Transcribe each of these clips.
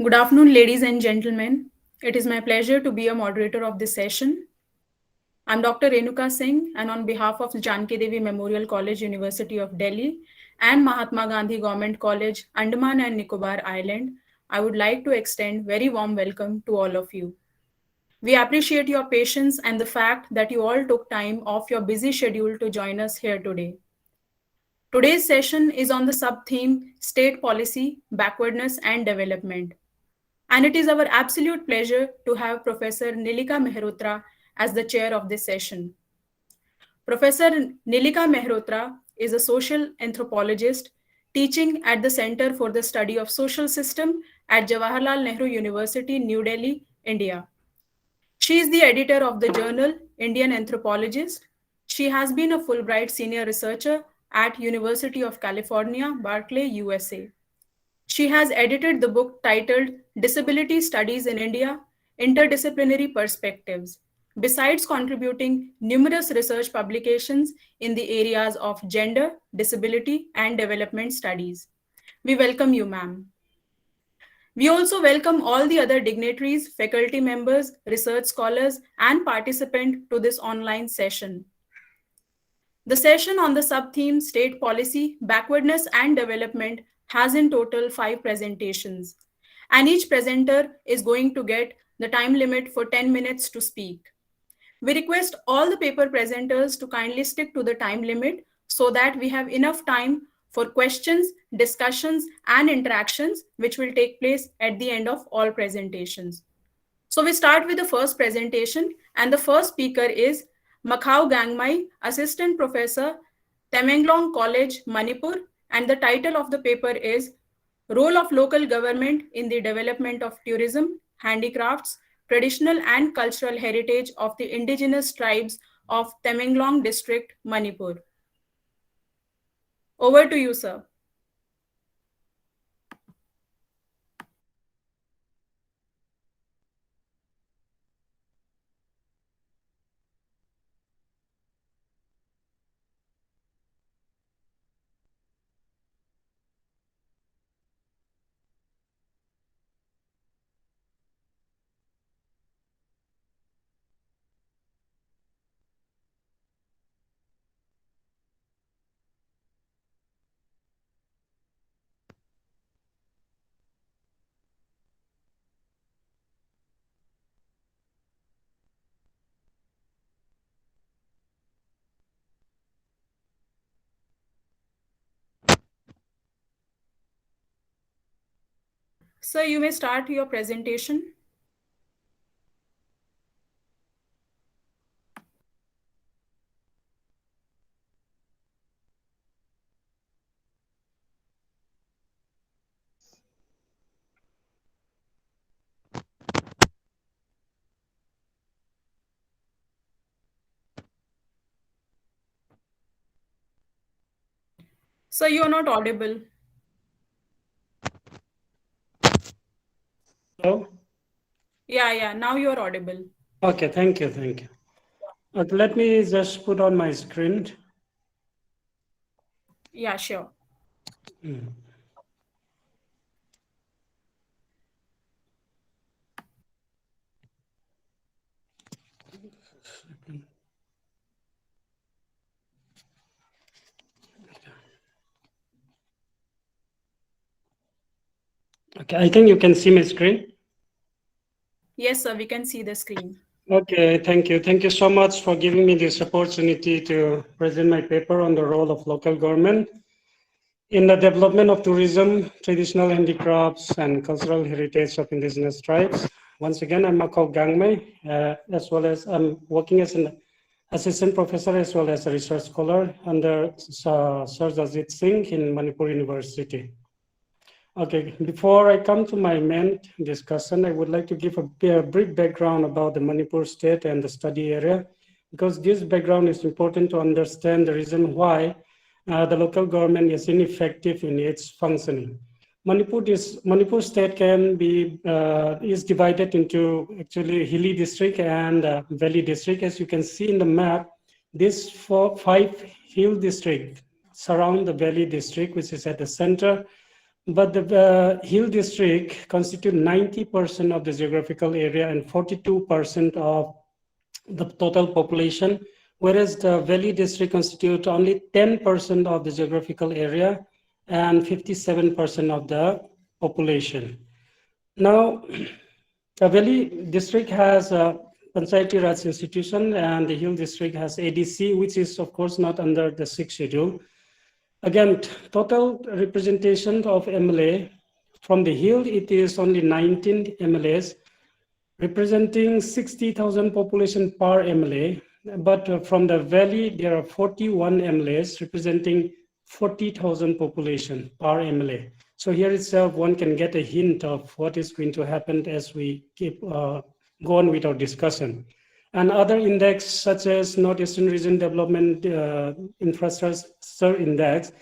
Good afternoon, ladies and gentlemen. It is my pleasure to be a moderator of this session. I'm Dr. Renuka Singh, and on behalf of Janki Devi Memorial College, University of Delhi, and Mahatma Gandhi Government College, Andaman and Nicobar Island, I would like to extend very warm welcome to all of you. We appreciate your patience and the fact that you all took time off your busy schedule to join us here today. Today's session is on the sub-theme State Policy, Backwardness and Development. And it is our absolute pleasure to have Professor Nilika Mehrotra as the chair of this session. Professor Nilika Mehrotra is a social anthropologist teaching at the Center for the Study of Social System at Jawaharlal Nehru University, New Delhi, India. She is the editor of the journal Indian Anthropologist. She has been a Fulbright senior researcher at University of California, Berkeley, USA. She has edited the book titled Disability Studies in India, Interdisciplinary Perspectives, besides contributing numerous research publications in the areas of gender, disability, and development studies. We welcome you, ma'am. We also welcome all the other dignitaries, faculty members, research scholars, and participants to this online session. The session on the sub-theme State Policy, Backwardness and Development has in total 5 presentations, and each presenter is going to get the time limit for 10 minutes to speak. We request all the paper presenters to kindly stick to the time limit so that we have enough time for questions, discussions, and interactions, which will take place at the end of all presentations. So we start with the first presentation, and the first speaker is Makhao Gangmai, Assistant Professor, Tamenglong College, Manipur, and the title of the paper is Role of Local Government in the Development of Tourism, Handicrafts, Traditional and Cultural Heritage of the Indigenous Tribes of Tamenglong District, Manipur. Over to you, sir. Sir, you may start your presentation. Sir, you are not audible. Hello? Yeah, now you are audible. Okay, thank you. Okay, let me just put on my screen. Yeah, sure. Okay, I think you can see my screen. Yes, sir, we can see the screen. Okay, thank you. Thank you so much for giving me this opportunity to present my paper on the role of local government in the development of tourism, traditional handicrafts, and cultural heritage of indigenous tribes. Once again, I'm Makau Gangmei, as well as I'm working as an assistant professor as well as a research scholar under Sir Jajit Singh in Manipur University. Okay, before I come to my main discussion, I would like to give a brief background about the Manipur state and the study area, because this background is important to understand the reason why the local government is ineffective in its functioning. Manipur state can be is divided into actually hilly district and valley district. As you can see in the map, these 5 hill districts surround the valley district, which is at the center But the hill district constitute 90% of the geographical area and 42% of the total population, whereas the valley district constitute only 10% of the geographical area and 57% of the population. Now, the valley district has a Panchayati Raj institution and the hill district has ADC, which is of course not under the 6th schedule. Again, total representation of MLA from the hill, it is only 19 MLAs, representing 60,000 population per MLA. But from the valley, there are 41 MLAs, representing 40,000 population per MLA. So here itself, one can get a hint of what is going to happen as we keep go on with our discussion. And other index such as Northeastern Region Development Infrastructure Index,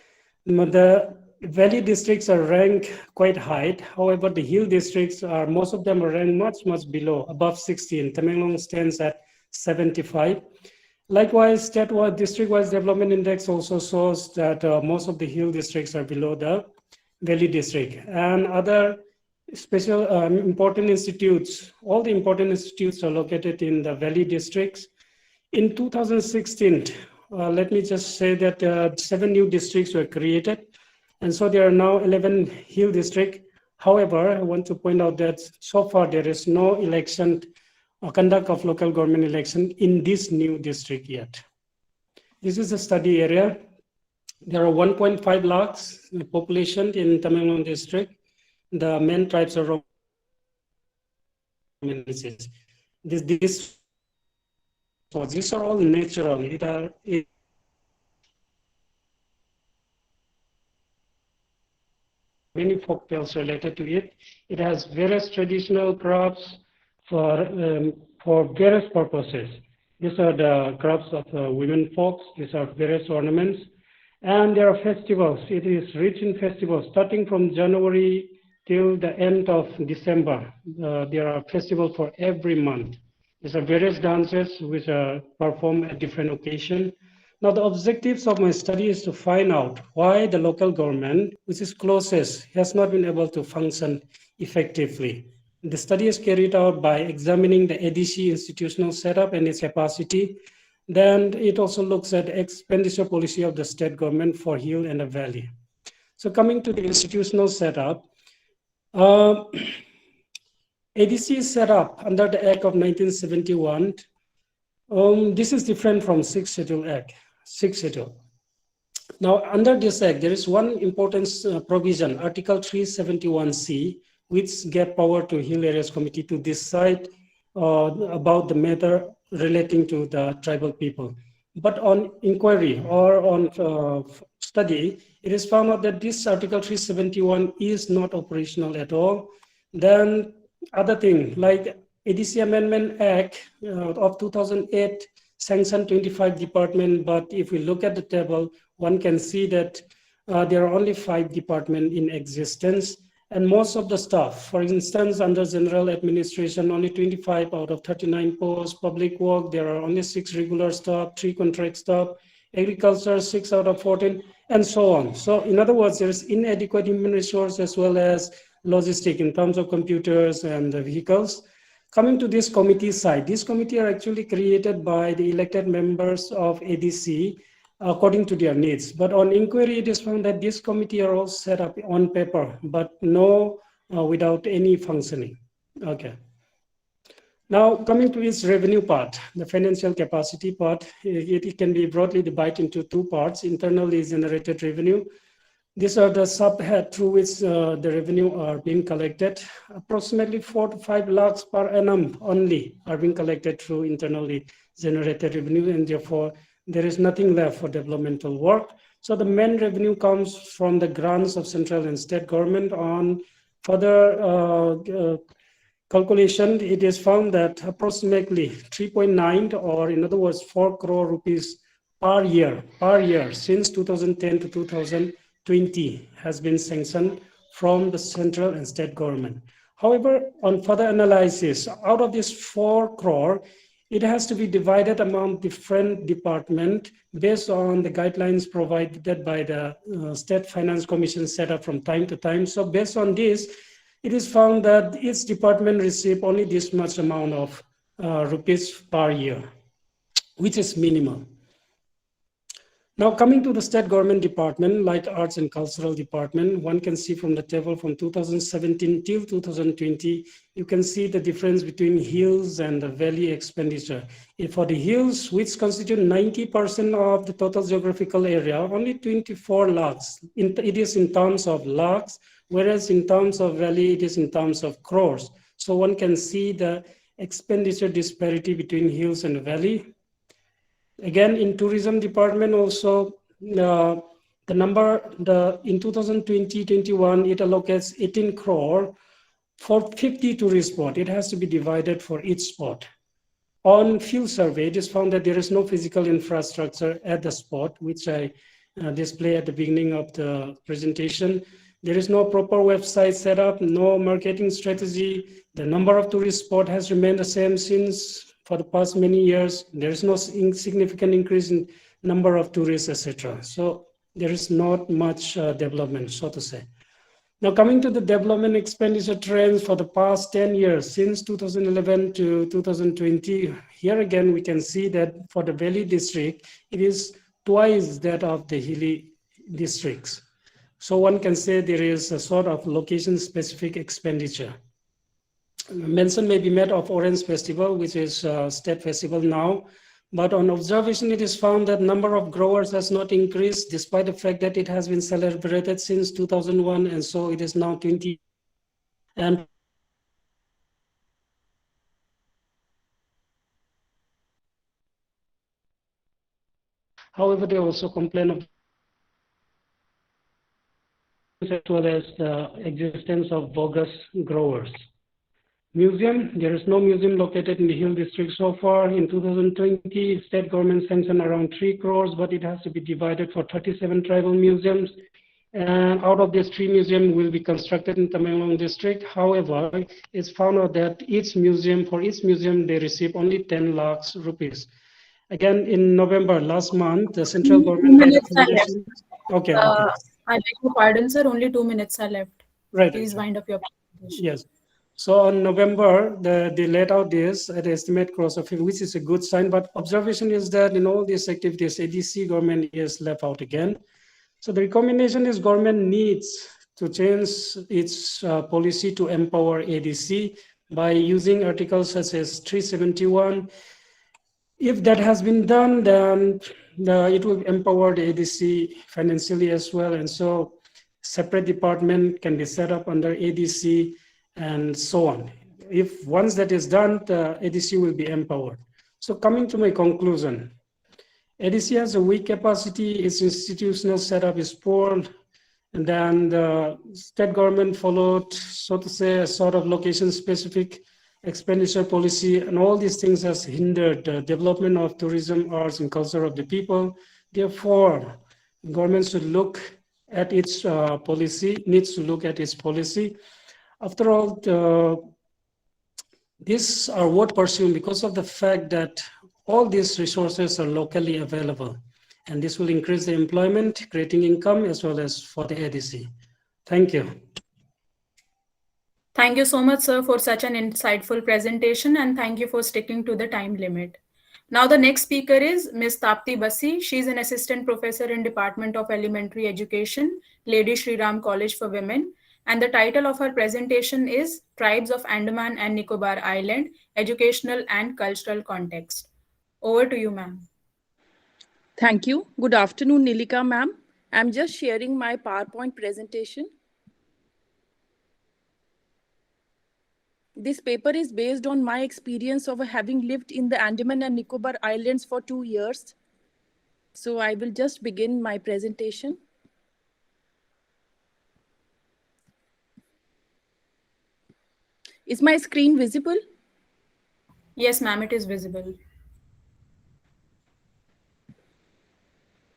the valley districts are ranked quite high. However, the hill districts are, most of them are ranked much below, above 60. And Tamenglong stands at 75. Likewise, statewide district-wise development index also shows that most of the hill districts are below the valley district. And other special important institutes, all the important institutes are located in the valley districts. In 2016, let me just say that 7 new districts were created. And so there are now 11 hill districts. However, I want to point out that so far there is no election or conduct of local government election in this new district yet. This is a study area. There are 1.5 lakhs population in Tamenglong district. The main tribes are these are all natural. Many folk tales related to it. It has various traditional crops for various purposes. These are the crops of women folks. These are various ornaments. And there are festivals. It is rich in festivals, starting from January till the end of December. There are festivals for every month. These are various dances which are performed at different occasions. Now, the objectives of my study is to find out why the local government, which is closest, has not been able to function effectively. The study is carried out by examining the ADC institutional setup and its capacity. Then it also looks at expenditure policy of the state government for hill and the valley. So coming to the institutional setup, ADC is set up under the Act of 1971. This is different from 6th Schedule Act. 6th Schedule. Now, under this Act, there is one important provision, Article 371C, which gave power to Hill Areas Committee to decide about the matter relating to the tribal people. But on inquiry or on study, it is found out that this Article 371 is not operational at all. Then other thing, like ADC Amendment Act of 2008 sanctioned 25 departments, but if we look at the table, one can see that there are only 5 departments in existence. And most of the staff, for instance, under general administration, only 25 out of 39 posts. Public work, there are only 6 regular staff, 3 contract staff. Agriculture, 6 out of 14, and so on. So in other words, there is inadequate human resource as well as logistic in terms of computers and the vehicles. Coming to this committee side, this committee are actually created by the elected members of ADC according to their needs. But on inquiry, it is found that this committee are all set up on paper, but no without any functioning. Okay. Now, coming to its revenue part, the financial capacity part, it can be broadly divided into 2 parts, internally generated revenue. These are the subhead through which the revenue are being collected. Approximately 4 to 5 lakhs per annum only are being collected through internally generated revenue, and therefore there is nothing left for developmental work. So the main revenue comes from the grants of central and state government. On further calculation, it is found that approximately 3.9, or in other words, 4 crore rupees per year since 2010 to 2020 has been sanctioned from the central and state government. However, on further analysis, out of this 4 crore, it has to be divided among different departments based on the guidelines provided by the State Finance Commission set up from time to time. So based on this, it is found that each department receive only this much amount of rupees per year, which is minimal. Now coming to the state government department, like arts and cultural department, one can see from the table from 2017 till 2020, you can see the difference between hills and the valley expenditure. If for the hills, which constitute 90% of the total geographical area, only 24 lakhs. It is in terms of lakhs, whereas in terms of valley, it is in terms of crores. So one can see the expenditure disparity between hills and valley. Again, in tourism department also, in 2020-21, it allocates 18 crore for 50 tourist spot. It has to be divided for each spot. On field survey, it is found that there is no physical infrastructure at the spot, which I display at the beginning of the presentation. There is no proper website set up, no marketing strategy. The number of tourist spot has remained the same since for the past many years. There is no significant increase in number of tourists, etc. So there is not much development, so to say. Now coming to the development expenditure trends for the past 10 years, since 2011 to 2020, here again we can see that for the Valley district, it is twice that of the hilly districts. So one can say there is a sort of location-specific expenditure. Mention may be made of Orange Festival, which is a state festival now, but on observation, it is found that number of growers has not increased despite the fact that it has been celebrated since 2001, and so it is now 20. And however, they also complain of as well as the existence of bogus growers. Museum, there is no museum located in the Hill District so far. In 2020, state government sanctioned around 3 crores, but it has to be divided for 37 tribal museums. And out of this, 3 museums will be constructed in Tamenglong district. However, it's found out that for each museum, they receive only 10 lakhs rupees. Again, in November last month, the central government made a presentation. Okay. I beg your pardon, sir. Only 2 minutes are left. Right. Please wind up your presentation. Yes. So on November, they laid out this at estimate cost of, which is a good sign. But observation is that in all these activities, ADC government is left out again. So the recommendation is government needs to change its policy to empower ADC by using articles such as 371. If that has been done, then it will empower the ADC financially as well. And so separate department can be set up under ADC and so on. If once that is done, the ADC will be empowered. So coming to my conclusion, ADC has a weak capacity, its institutional setup is poor, and then the state government followed, so to say, a sort of location-specific expenditure policy, and all these things has hindered the development of tourism, arts, and culture of the people. Therefore, government should look at its policy, needs to look at its policy. After all, these are worth pursuing because of the fact that all these resources are locally available, and this will increase the employment, creating income as well as for the ADC. Thank you. Thank you so much, sir, for such an insightful presentation, and thank you for sticking to the time limit. Now the next speaker is Ms. Tapti Basi. She is an assistant professor in Department of Elementary Education, Lady Shri Ram College for Women. And the title of her presentation is Tribes of Andaman and Nicobar Island, Educational and Cultural Context. Over to you, ma'am. Thank you. Good afternoon, Nilika ma'am. I'm just sharing my PowerPoint presentation. This paper is based on my experience of having lived in the Andaman and Nicobar Islands for 2 years. So I will just begin my presentation. Is my screen visible? Yes, ma'am, it is visible.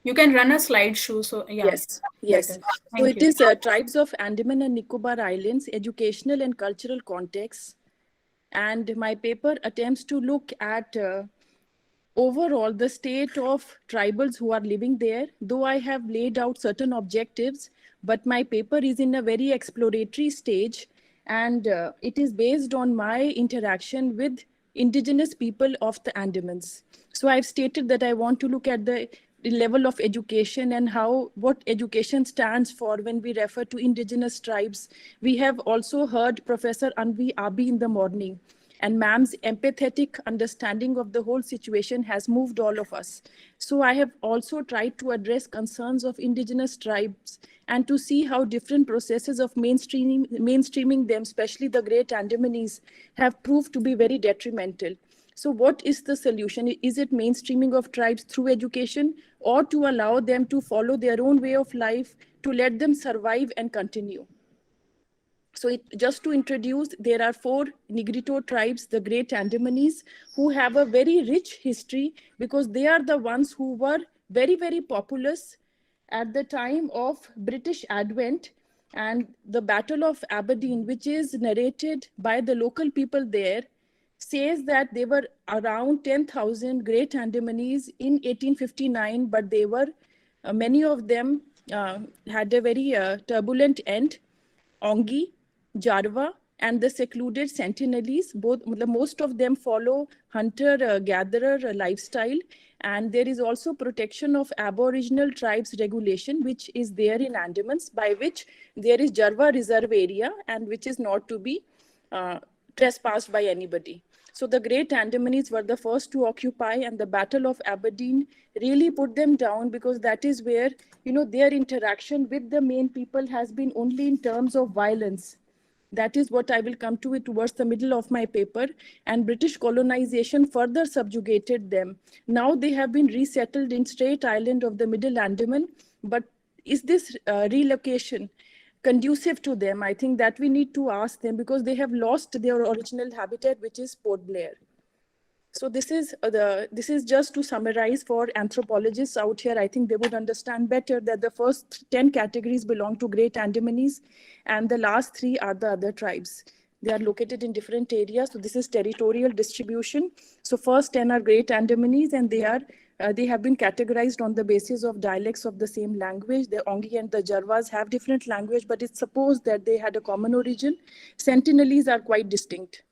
You can run a slideshow. So yeah. Yes. So it is Tribes of Andaman and Nicobar Islands, Educational and Cultural Context. And my paper attempts to look at overall the state of tribals who are living there, though I have laid out certain objectives, but my paper is in a very exploratory stage, and it is based on my interaction with indigenous people of the Andamans. So I've stated that I want to look at the level of education and what education stands for when we refer to indigenous tribes. We have also heard Professor Anvi Abi in the morning, and ma'am's empathetic understanding of the whole situation has moved all of us. So I have also tried to address concerns of indigenous tribes and to see how different processes of mainstreaming them, especially the Great Andamanese, have proved to be very detrimental. So what is the solution? Is it mainstreaming of tribes through education, or to allow them to follow their own way of life, to let them survive and continue? So just to introduce, there are 4 Negrito tribes, the Great Andamanese, who have a very rich history because they are the ones who were very, very populous at the time of British advent. And the Battle of Aberdeen, which is narrated by the local people there, says that they were around 10,000 Great Andamanese in 1859, but they were, many of them had a very turbulent end. Ongi, Jarva, and the secluded Sentinelese, most of them follow hunter-gatherer lifestyle, and there is also protection of Aboriginal tribes regulation, which is there in Andamans, by which there is Jarva reserve area and which is not to be trespassed by anybody. So the Great Andamanese were the first to occupy, and the Battle of Aberdeen really put them down, because that is where, their interaction with the main people has been only in terms of violence. That is what I will come to it towards the middle of my paper. And British colonization further subjugated them. Now they have been resettled in Strait Island of the Middle Andaman. But is this relocation conducive to them? I think that we need to ask them, because they have lost their original habitat, which is Port Blair. So this is just to summarize for anthropologists out here. I think they would understand better that the first 10 categories belong to Great Andamanese, and the last 3 are the other tribes. They are located in different areas. So this is territorial distribution. So first 10 are Great Andamanese, and they have been categorized on the basis of dialects of the same language. The Ongi and the Jarvas have different language, but it's supposed that they had a common origin. Sentinelese are quite distinct.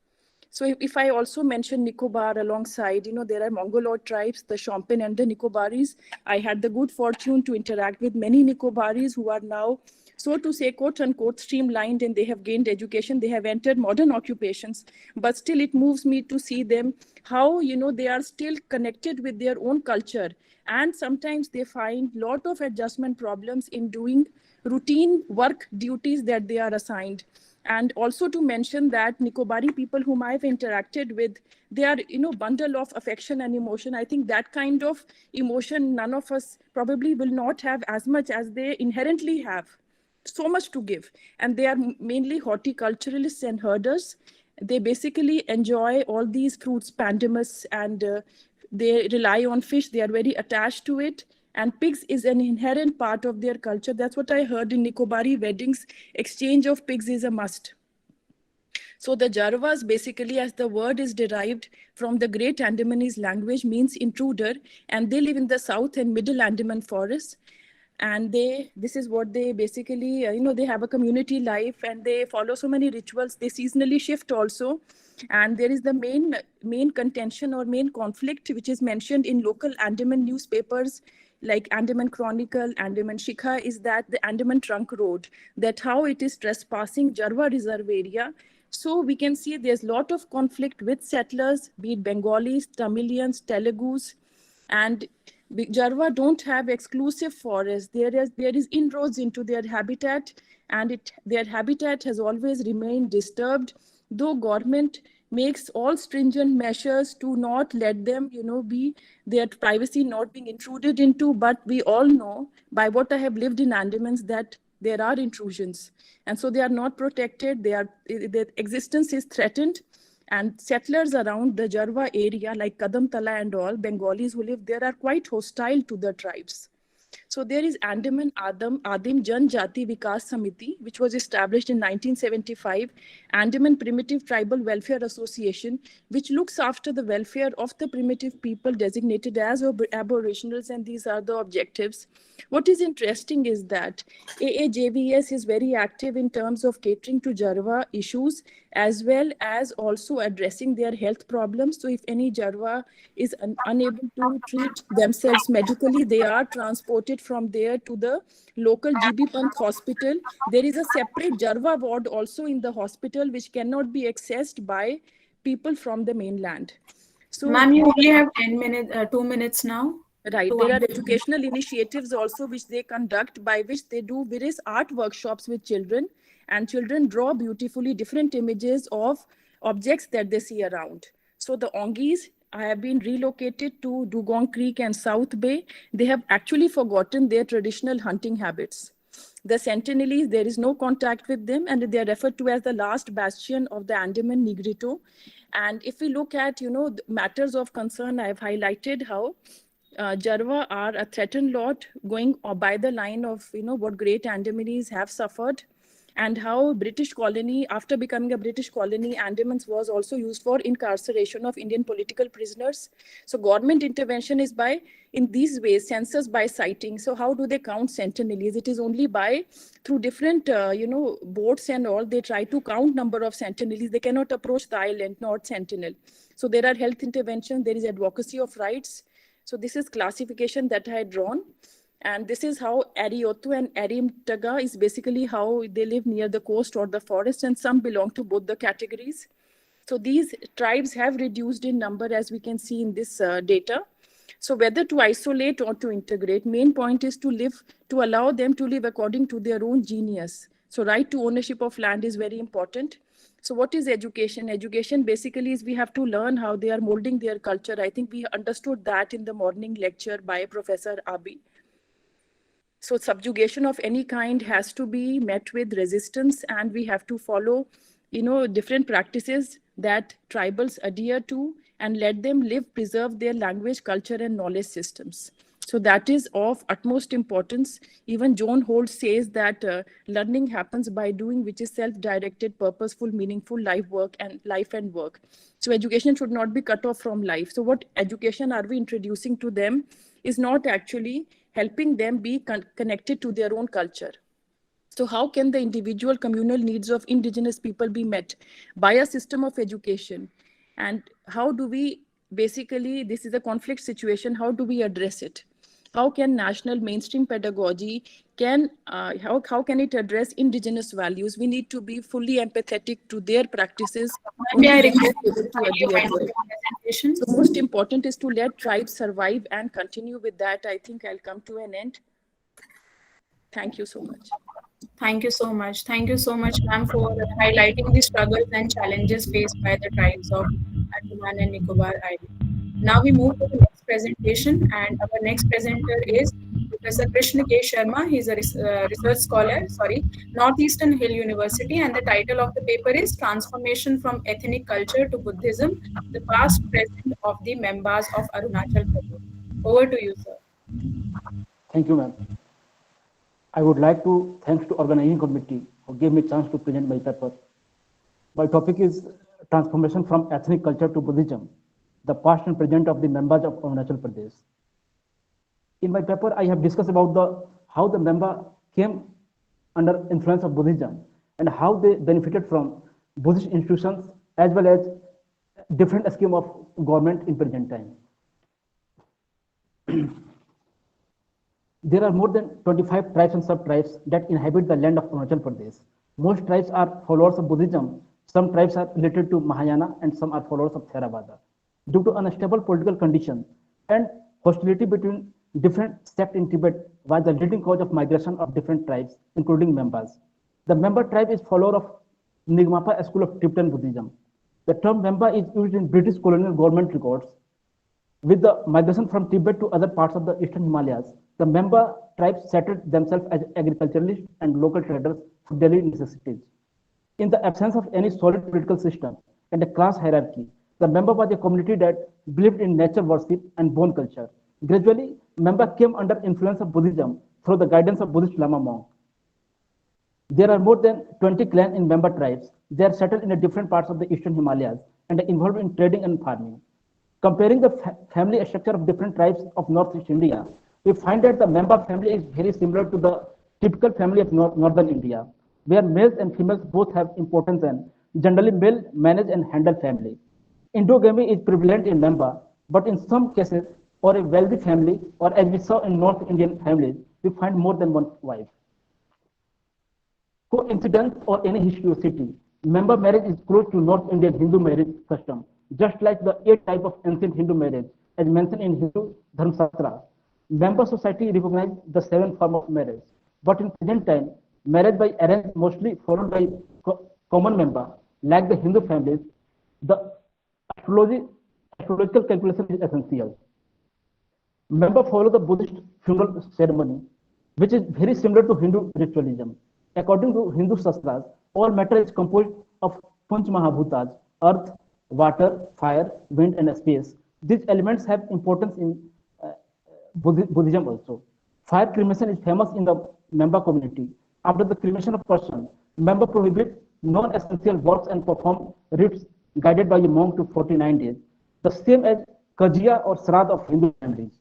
So if I also mention Nicobar alongside, there are Mongoloid tribes, the Shompen and the Nicobaris. I had the good fortune to interact with many Nicobaris who are now, so to say, quote unquote, streamlined, and they have gained education. They have entered modern occupations, but still it moves me to see them, how, they are still connected with their own culture. And sometimes they find a lot of adjustment problems in doing routine work duties that they are assigned. And also to mention that Nicobari people whom I've interacted with, they are, bundle of affection and emotion. I think that kind of emotion, none of us probably will not have as much as they inherently have. So much to give. And they are mainly horticulturalists and herders. They basically enjoy all these fruits, pandanus, and they rely on fish. They are very attached to it. And pigs is an inherent part of their culture. That's what I heard in Nicobari weddings. Exchange of pigs is a must. So the Jarvas, basically, as the word is derived from the Great Andamanese language, means intruder. And they live in the South and Middle Andaman forests. And this is what they basically, they have a community life, and they follow so many rituals. They seasonally shift also. And there is the main contention or main conflict, which is mentioned in local Andaman newspapers, like Andaman Chronicle, Andaman Shikha, is that the Andaman Trunk Road, that how it is trespassing Jarva reserve area. So we can see there's a lot of conflict with settlers, be it Bengalis, Tamilians, Telugus, and Jarva don't have exclusive forests. There is inroads into their habitat, and their habitat has always remained disturbed, though government makes all stringent measures to not let them, be their privacy not being intruded into. But we all know, by what I have lived in Andamans, that there are intrusions. And so they are not protected. Their existence is threatened. And settlers around the Jarva area, like Kadamtala and all, Bengalis who live there, are quite hostile to the tribes. So there is Andaman Adim Jan Jati Vikas Samiti, which was established in 1975, Andaman Primitive Tribal Welfare Association, which looks after the welfare of the primitive people designated as aboriginals, and these are the objectives. What is interesting is that AAJVS is very active in terms of catering to Jarwa issues as well as also addressing their health problems. So if any Jarwa is unable to treat themselves medically, they are transported from there to the local GB Pant hospital. There is a separate Jarwa ward also in the hospital, which cannot be accessed by people from the mainland. So, ma'am, you only have 2 minutes now. Right. There are educational initiatives also which they conduct, by which they do various art workshops with children, and children draw beautifully different images of objects that they see around. So the Ongis have been relocated to Dugong Creek and South Bay. They have actually forgotten their traditional hunting habits. The Sentinelese, there is no contact with them, and they are referred to as the last bastion of the Andaman Negrito. And if we look at, matters of concern, I have highlighted how Jarwa are a threatened lot, going by the line of what great Andamanese have suffered, and how British colony, after becoming a British colony, Andamans was also used for incarceration of Indian political prisoners. So government intervention is in these ways, census by sighting. So how do they count Sentinelese? It is only through different boats and all, they try to count number of Sentinelese. They cannot approach the island, not Sentinel. So there are health interventions, there is advocacy of rights. So this is classification that I had drawn. And this is how Ariotu and Arimtaga is basically how they live near the coast or the forest, and some belong to both the categories. So these tribes have reduced in number, as we can see in this data. So whether to isolate or to integrate, main point is to allow them to live according to their own genius. So right to ownership of land is very important. So what is education? Education basically is we have to learn how they are molding their culture. I think we understood that in the morning lecture by Professor Abi. So subjugation of any kind has to be met with resistance, and we have to follow, different practices that tribals adhere to, and let them live, preserve their language, culture, and knowledge systems. So that is of utmost importance. Even John Holt says that learning happens by doing, which is self-directed, purposeful, meaningful life and work. So education should not be cut off from life. So what education are we introducing to them is not actually helping them be connected to their own culture. So how can the individual communal needs of indigenous people be met by a system of education? And how do we basically, this is a conflict situation, how do we address it? How can national mainstream pedagogy how can it address indigenous values? We need to be fully empathetic to their practices. So most important is to let tribes survive and continue with that. I think I'll come to an end. Thank you so much. Thank you so much. Thank you so much, ma'am, for highlighting the struggles and challenges faced by the tribes of Andaman and Nicobar Islands. Now we move to the next presentation, and our next presenter is Professor Krishna K. Sharma. He is a research scholar, Northeastern Hill University, and the title of the paper is Transformation from Ethnic Culture to Buddhism, the Past Present of the Members of Arunachal Pradesh. Over to you, sir. Thank you, ma'am. I would like to thanks to organizing committee who gave me a chance to present my paper. My topic is Transformation from Ethnic Culture to Buddhism, the past and present of the members of Arunachal Pradesh. In my paper, I have discussed about how the member came under influence of Buddhism and how they benefited from Buddhist institutions as well as different scheme of government in present time. There are more than 25 tribes and sub-tribes that inhabit the land of Arunachal Pradesh. Most tribes are followers of Buddhism. Some tribes are related to Mahayana and some are followers of Theravada. Due to unstable political conditions and hostility between different sects in Tibet was the leading cause of migration of different tribes, including members. The member tribe is follower of Nyingmapa school of Tibetan Buddhism. The term member is used in British colonial government records. With the migration from Tibet to other parts of the eastern Himalayas, the member tribes settled themselves as agriculturalists and local traders for daily necessities. In the absence of any solid political system and a class hierarchy, the member was a community that believed in nature worship and bone culture. Gradually, Member came under influence of Buddhism through the guidance of Buddhist Lama monk. There are more than 20 clans in member tribes. They are settled in the different parts of the eastern Himalayas and are involved in trading and farming. Comparing the family structure of different tribes of Northeast India, we find that the member family is very similar to the typical family of Northern India, where males and females both have importance and generally male manage and handle family. Endogamy is prevalent in member, but in some cases, or a wealthy family, or as we saw in North Indian families, we find more than one wife. Coincidence or any historicity, member marriage is close to North Indian Hindu marriage custom, just like the 8 type of ancient Hindu marriage, as mentioned in Hindu Dharmasastra. Member society recognized the 7 form of marriage, but in present time, marriage by arranged mostly followed by common member, like the Hindu families. The astrological calculation is essential. Member follow the Buddhist funeral ceremony, which is very similar to Hindu ritualism. According to Hindu Shastras, all matter is composed of Panch Mahabhutas, earth, water, fire, wind, and space. These elements have importance in Buddhism also. Fire cremation is famous in the member community. After the cremation of person, member prohibit non-essential works and perform rites guided by a monk to 49 days, the same as Kajia or Sraddha of Hindu families.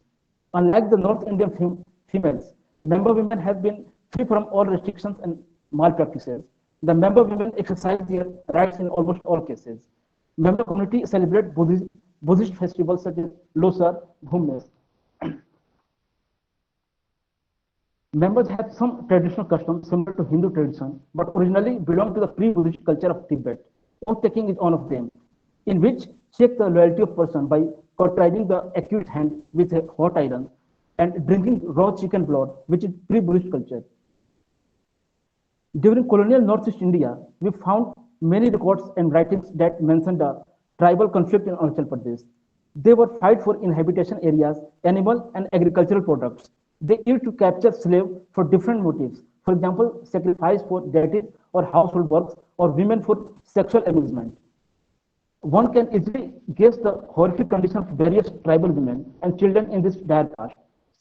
Unlike the North Indian females, member women have been free from all restrictions and malpractices. The member women exercise their rights in almost all cases. Member community celebrate Buddhist festivals such as Losar, Bhumnes. Members have some traditional customs similar to Hindu tradition, but originally belong to the pre-Buddhist culture of Tibet. Oath taking is one of them, in which check the loyalty of person by cauterizing the accused hand with a hot iron and drinking raw chicken blood, which is pre-Buddhist culture. During colonial Northeast India, we found many records and writings that mentioned the tribal conflict in Arunachal Pradesh. They were fight for inhabitation areas, animal and agricultural products. They used to capture slaves for different motives. For example, sacrifice for deities or household works, or women for sexual amusement. One can easily guess the horrific condition of various tribal women and children in this dire caste.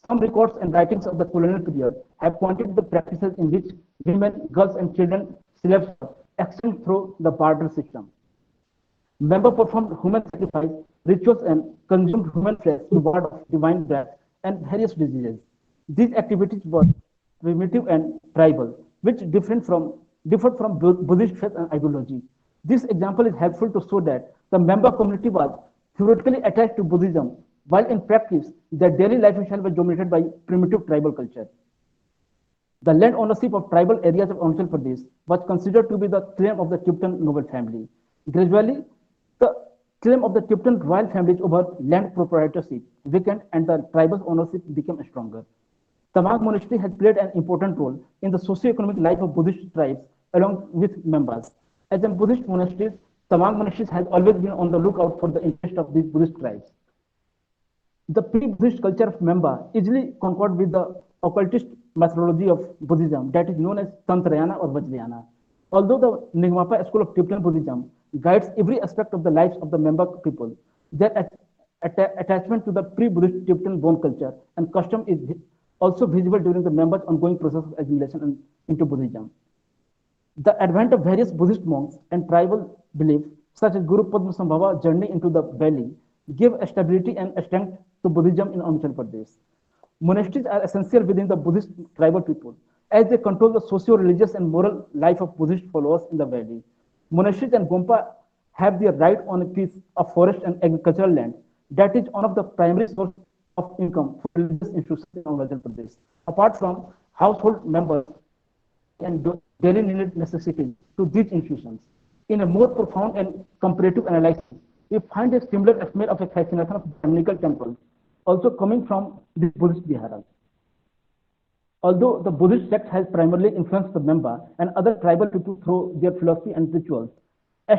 Some records and writings of the colonial period have pointed to the practices in which women, girls, and children slaves extend through the barter system. Members performed human sacrifice rituals and consumed human flesh in ward of divine wrath and various diseases. These activities were primitive and tribal, which differed from Buddhist faith and ideology. This example is helpful to show that the member community was theoretically attached to Buddhism, while in practice, their daily lifestyle was dominated by primitive tribal culture. The land ownership of tribal areas of Arunachal Pradesh was considered to be the claim of the Tipton noble family. Gradually, the claim of the Tipton royal families over land proprietorship weakened and the tribal ownership became stronger. Tamang Monastery has played an important role in the socio-economic life of Buddhist tribes along with members. As a Buddhist monastery, Tamang Monastery has always been on the lookout for the interest of these Buddhist tribes. The pre-Buddhist culture of member easily concord with the occultist methodology of Buddhism that is known as Tantrayana or Vajrayana. Although the Nyingmapa school of Tibetan Buddhism guides every aspect of the lives of the member people, their attachment to the pre-Buddhist Tibetan bone culture and custom is also visible during the members' ongoing process of assimilation into Buddhism. The advent of various Buddhist monks and tribal beliefs, such as Guru Padmasambhava journey into the valley, gave stability and strength to Buddhism in Arunachal Pradesh. Monasteries are essential within the Buddhist tribal people, as they control the socio-religious and moral life of Buddhist followers in the valley. Monasteries and Gompa have their right on a piece of forest and agricultural land that is one of the primary sources of income for religious institutions in Arunachal Pradesh. Apart from household members and daily needed necessities to these institutions. In a more profound and comparative analysis, we find a similar estimate of a fascination of Brahminical temples also coming from the Buddhist Viharas. Although the Buddhist sect has primarily influenced the member and other tribal people through their philosophy and rituals,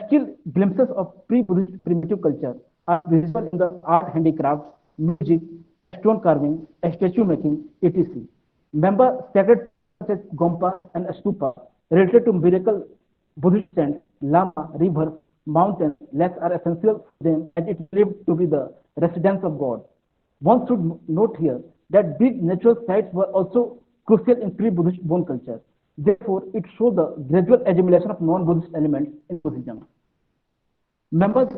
still glimpses of pre-Buddhist primitive culture are visible in the art handicrafts, music, stone carving, statue making, etc. Member sacred such as Gompa and Stupa related to miracle Buddhist saints, Lama, rivers, mountains, lakes are essential for them as it believed to be the residence of God. One should note here that these natural sites were also crucial in pre-Buddhist bone culture. Therefore, it shows the gradual accumulation of non-Buddhist elements in Buddhism. Members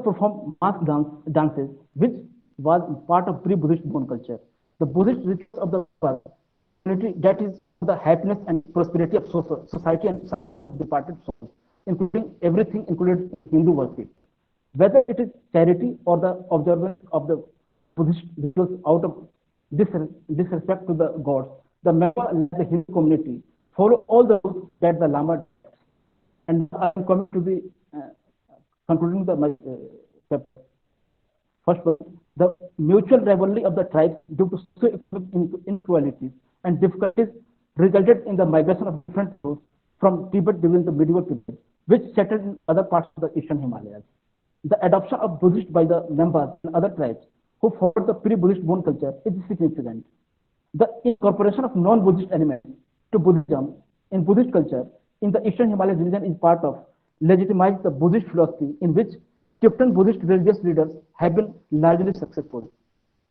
perform mass dances, which was part of pre-Buddhist bone culture. The Buddhist rituals of the community that is the happiness and prosperity of society and departed souls, including everything included Hindu worship. Whether it is charity or the observance of the Buddhist rituals out of disrespect to the gods, the member of the Hindu community follow all the rules that the Lama. And I am coming to the concluding my chapter. First, the mutual rivalry of the tribes due to socio-economic inequalities and difficulties resulted in the migration of different groups from Tibet during the medieval period, which settled in other parts of the Eastern Himalayas. The adoption of Buddhist by the members and other tribes who followed the pre-Buddhist bone culture is significant. The incorporation of non-Buddhist elements to Buddhism in Buddhist culture in the Eastern Himalayas region is part of legitimized the Buddhist philosophy in which Tibetan Buddhist religious leaders have been largely successful.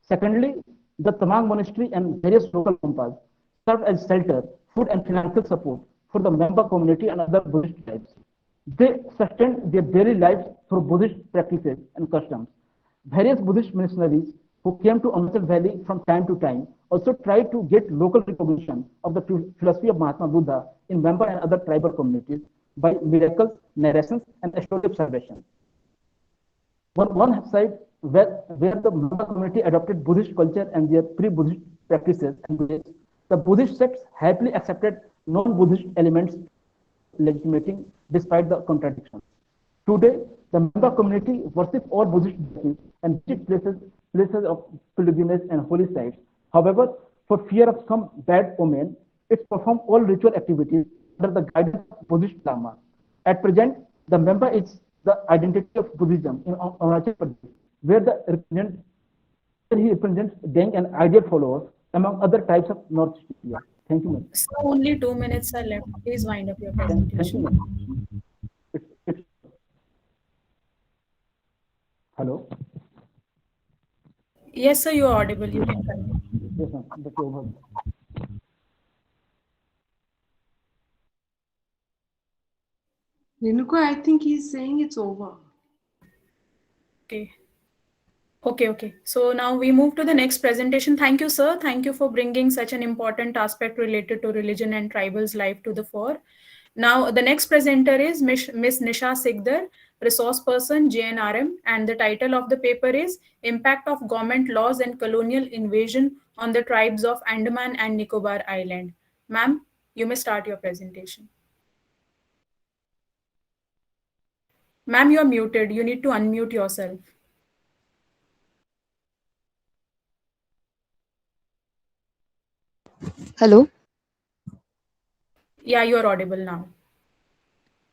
Secondly, the Tamang monastery and various local kampas serve as shelter, food and financial support for the member community and other Buddhist tribes. They sustain their daily lives through Buddhist practices and customs. Various Buddhist missionaries who came to Arunachal Valley from time to time also tried to get local recognition of the philosophy of Mahatma Buddha in member and other tribal communities by miracles, narrations, and astrology observation. On one side, where the member community adopted Buddhist culture and their pre-Buddhist practices and beliefs, the Buddhist sects happily accepted non-Buddhist elements, legitimating despite the contradictions. Today, the member community worships all Buddhist deities and visit places of pilgrimage and holy sites. However, for fear of some bad omen, it performs all ritual activities under the guidance of Buddhist Lama. At present, the member is the identity of Buddhism in Arunachal Pradesh, where he represents Deng and ideal followers among other types of North India. Thank you, ma'am. So only 2 minutes are left. Please wind up your Thank you, presentation. ma'am. Hello. Yes, sir, you are audible. You can continue. Yes, ma'am. That's over. Renuka, I think he's saying it's over. Okay. Okay. So now we move to the next presentation. Thank you, sir. Thank you for bringing such an important aspect related to religion and tribals' life to the fore. Now, the next presenter is Miss Nisha Sikdar, resource person, JNRM, and the title of the paper is Impact of Government Laws and Colonial Invasion on the Tribes of Andaman and Nicobar Island. Ma'am, you may start your presentation. Ma'am, you are muted. You need to unmute yourself. Hello. Yeah, you are audible now.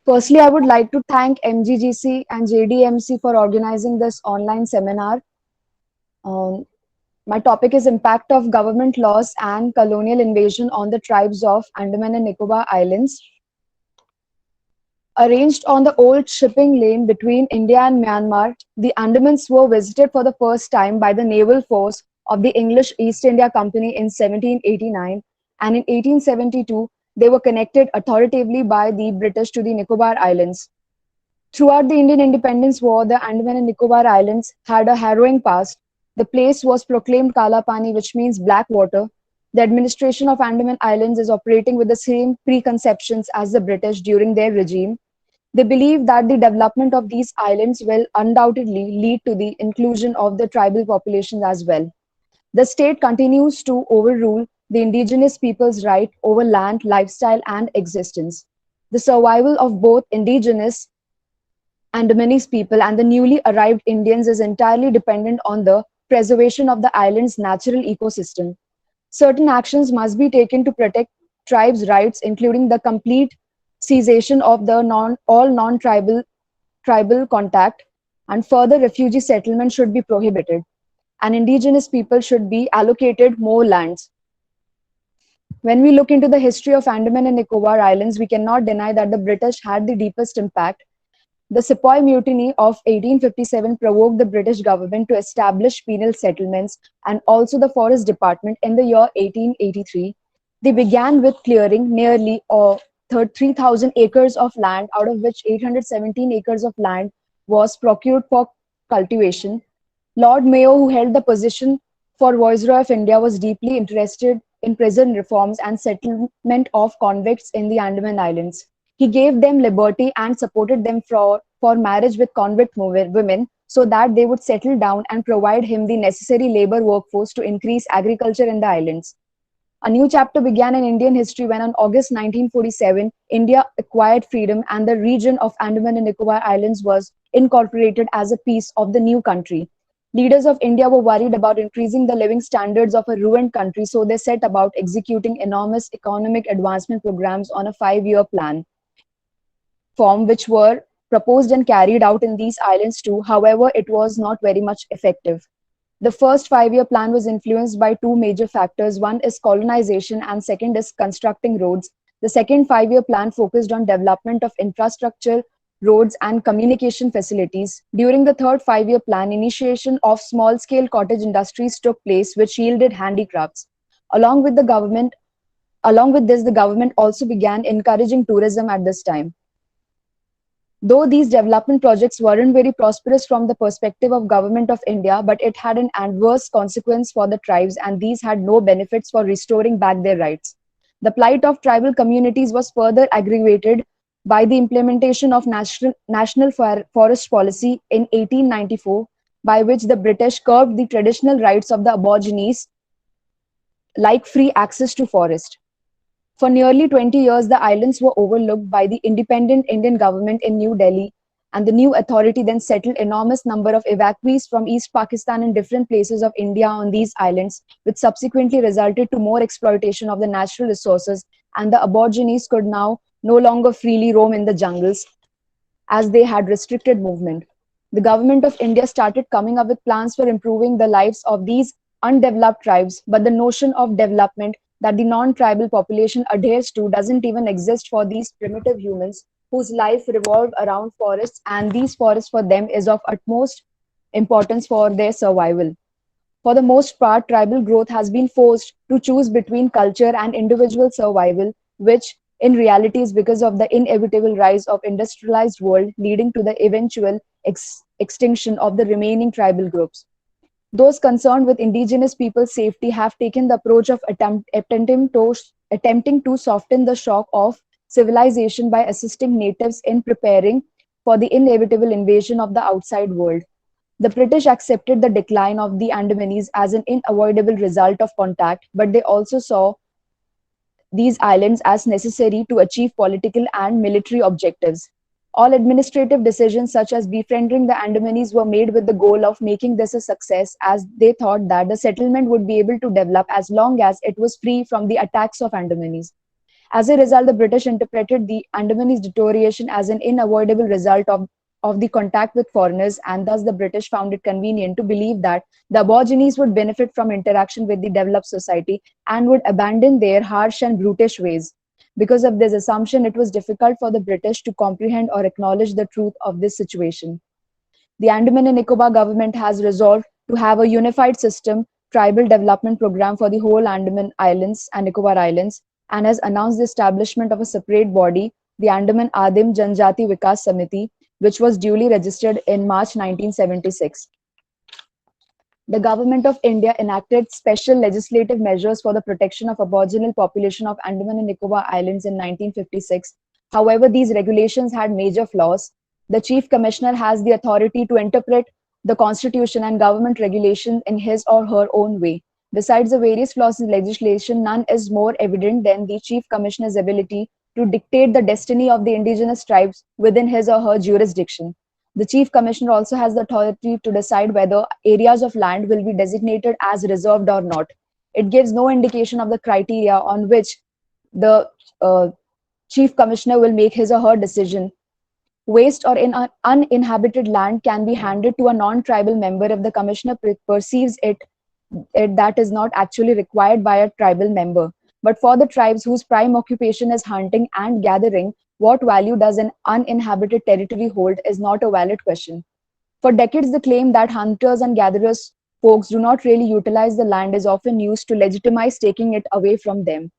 Firstly, I would like to thank MGGC and JDMC for organizing this online seminar. My topic is Impact of Government Laws and Colonial Invasion on the Tribes of Andaman and Nicobar Islands. Arranged on the old shipping lane between India and Myanmar, the Andamans were visited for the first time by the naval force of the English East India Company in 1789, and in 1872, they were connected authoritatively by the British to the Nicobar Islands. Throughout the Indian Independence War, the Andaman and Nicobar Islands had a harrowing past. The place was proclaimed Kala Pani, which means black water. The administration of Andaman Islands is operating with the same preconceptions as the British during their regime. They believe that the development of these islands will undoubtedly lead to the inclusion of the tribal populations as well. The state continues to overrule the indigenous people's right over land, lifestyle, and existence. The survival of both indigenous Andamanese people and the newly arrived Indians is entirely dependent on the preservation of the island's natural ecosystem. Certain actions must be taken to protect tribes' rights, including the complete cessation of the all non-tribal contact, and further refugee settlement should be prohibited, and indigenous people should be allocated more lands. When we look into the history of Andaman and Nicobar Islands, we cannot deny that the British had the deepest impact. The Sepoy Mutiny of 1857 provoked the British government to establish penal settlements and also the Forest Department in the year 1883. They began with clearing nearly 3,000 acres of land, out of which 817 acres of land was procured for cultivation. Lord Mayo, who held the position for Viceroy of India, was deeply interested in prison reforms and settlement of convicts in the Andaman Islands. He gave them liberty and supported them for marriage with convict women so that they would settle down and provide him the necessary labor workforce to increase agriculture in the islands. A new chapter began in Indian history when on August 1947, India acquired freedom and the region of Andaman and Nicobar Islands was incorporated as a piece of the new country. Leaders of India were worried about increasing the living standards of a ruined country, so they set about executing enormous economic advancement programs on a 5-year plan form, which were proposed and carried out in these islands too. However, it was not very much effective. The first 5-year plan was influenced by two major factors. One is colonization and second is constructing roads. The second 5-year plan focused on development of infrastructure, roads and communication facilities. During the third 5-year plan, initiation of small-scale cottage industries took place, which yielded handicrafts. Along with this, the government also began encouraging tourism at this time. Though these development projects weren't very prosperous from the perspective of Government of India, but it had an adverse consequence for the tribes and these had no benefits for restoring back their rights. The plight of tribal communities was further aggravated by the implementation of National Forest Policy in 1894, by which the British curbed the traditional rights of the Aborigines, like free access to forest. For nearly 20 years, the islands were overlooked by the independent Indian government in New Delhi, and the new authority then settled enormous number of evacuees from East Pakistan and different places of India on these islands, which subsequently resulted to more exploitation of the natural resources, and the Aborigines could now no longer freely roam in the jungles, as they had restricted movement. The government of India started coming up with plans for improving the lives of these undeveloped tribes, but the notion of development that the non-tribal population adheres to doesn't even exist for these primitive humans whose life revolved around forests, and these forests for them is of utmost importance for their survival. For the most part, tribal growth has been forced to choose between culture and individual survival, which in reality is because of the inevitable rise of industrialized world leading to the eventual extinction of the remaining tribal groups. Those concerned with indigenous people's safety have taken the approach of attempting to soften the shock of civilization by assisting natives in preparing for the inevitable invasion of the outside world. The British accepted the decline of the Andamanese as an unavoidable result of contact, but they also saw these islands as necessary to achieve political and military objectives. All administrative decisions such as befriending the Andamanese were made with the goal of making this a success, as they thought that the settlement would be able to develop as long as it was free from the attacks of Andamanese. As a result, the British interpreted the Andamanese deterioration as an unavoidable result of the contact with foreigners, and thus the British found it convenient to believe that the Aborigines would benefit from interaction with the developed society and would abandon their harsh and brutish ways. Because of this assumption, it was difficult for the British to comprehend or acknowledge the truth of this situation. The Andaman and Nicobar government has resolved to have a unified system tribal development program for the whole Andaman Islands and Nicobar Islands, and has announced the establishment of a separate body, the Andaman Adim Janjati Vikas Samiti, which was duly registered in March 1976. The Government of India enacted special legislative measures for the protection of aboriginal population of Andaman and Nicobar Islands in 1956. However, these regulations had major flaws. The Chief Commissioner has the authority to interpret the Constitution and government regulations in his or her own way. Besides the various flaws in legislation, none is more evident than the Chief Commissioner's ability to dictate the destiny of the indigenous tribes within his or her jurisdiction. The Chief Commissioner also has the authority to decide whether areas of land will be designated as reserved or not. It gives no indication of the criteria on which the Chief Commissioner will make his or her decision. Waste or uninhabited land can be handed to a non-tribal member if the Commissioner perceives it that is not actually required by a tribal member. But for the tribes whose prime occupation is hunting and gathering, what value does an uninhabited territory hold is not a valid question. For decades, the claim that hunters and gatherers folks do not really utilize the land is often used to legitimize taking it away from them.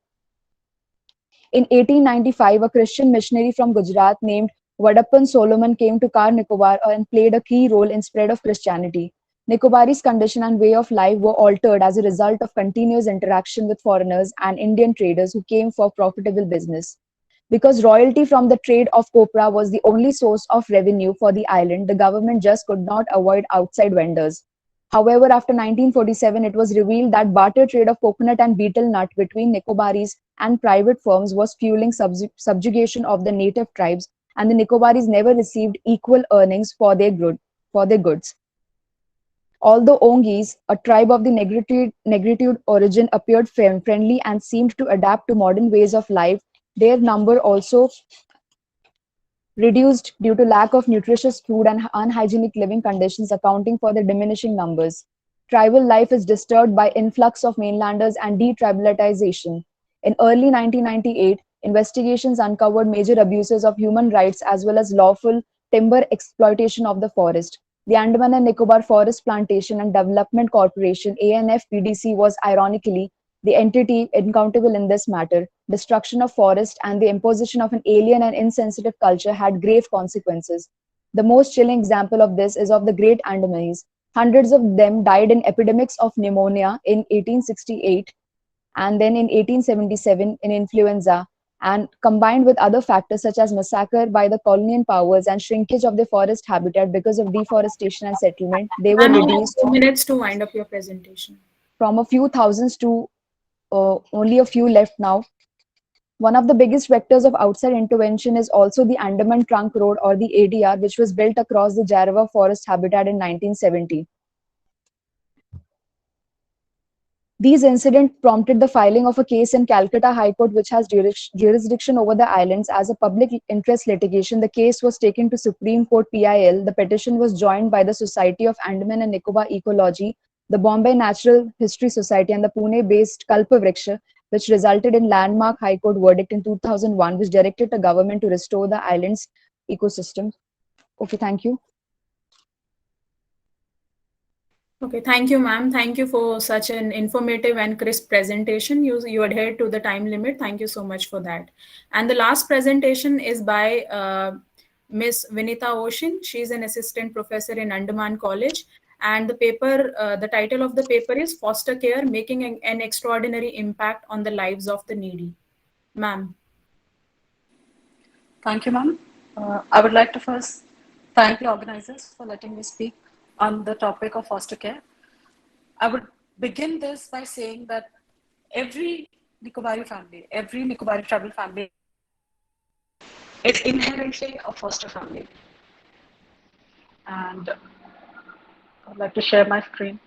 In 1895, a Christian missionary from Gujarat named Vadappan Solomon came to Car Nicobar and played a key role in spread of Christianity. Nicobarese condition and way of life were altered as a result of continuous interaction with foreigners and Indian traders who came for profitable business. Because royalty from the trade of copra was the only source of revenue for the island, the government just could not avoid outside vendors. However, after 1947, it was revealed that barter trade of coconut and betel nut between Nicobaris and private firms was fueling subjugation of the native tribes, and the Nicobaris never received equal earnings for their goods. Although Ongis, a tribe of the Negritude origin, appeared friendly and seemed to adapt to modern ways of life, their number also reduced due to lack of nutritious food and unhygienic living conditions, accounting for the diminishing numbers. Tribal life is disturbed by influx of mainlanders and detribalization. In early 1998, investigations uncovered major abuses of human rights as well as lawful timber exploitation of the forest. The Andaman and Nicobar Forest Plantation and Development Corporation (ANFPDC) was ironically the entity accountable in this matter. Destruction of forest and the imposition of an alien and insensitive culture had grave consequences. The most chilling example of this is of the Great Andamanese. Hundreds of them died in epidemics of pneumonia in 1868 and then in 1877 in influenza, and combined with other factors such as massacre by the colonial powers and shrinkage of the forest habitat because of deforestation and settlement, they were Ma'am, you have reduced 2 minutes to wind up your presentation. from a few thousands to only a few left now. One of the biggest vectors of outside intervention is also the Andaman Trunk Road, or the ADR, which was built across the Jarawa forest habitat in 1970. These incidents prompted the filing of a case in Calcutta High Court, which has jurisdiction over the islands. As a public interest litigation, the case was taken to Supreme Court PIL. The petition was joined by the Society of Andaman and Nicobar Ecology, the Bombay Natural History Society, and the Pune-based Kalpavriksha, which resulted in landmark High Court verdict in 2001, which directed the government to restore the island's ecosystem. Okay, thank you. Okay, thank you, ma'am. Thank you for such an informative and crisp presentation. You adhered to the time limit. Thank you so much for that. And the last presentation is by Miss Vinita Ocean. She's an assistant professor in Andaman College. And the title of the paper is Foster Care, Making an Extraordinary Impact on the Lives of the Needy. Ma'am. Thank you, ma'am. I would like to first thank the organizers for letting me speak on the topic of foster care. I would begin this by saying that every Nicobari family, every Nicobari tribal family is inherently a foster family. And I'd like to share my screen.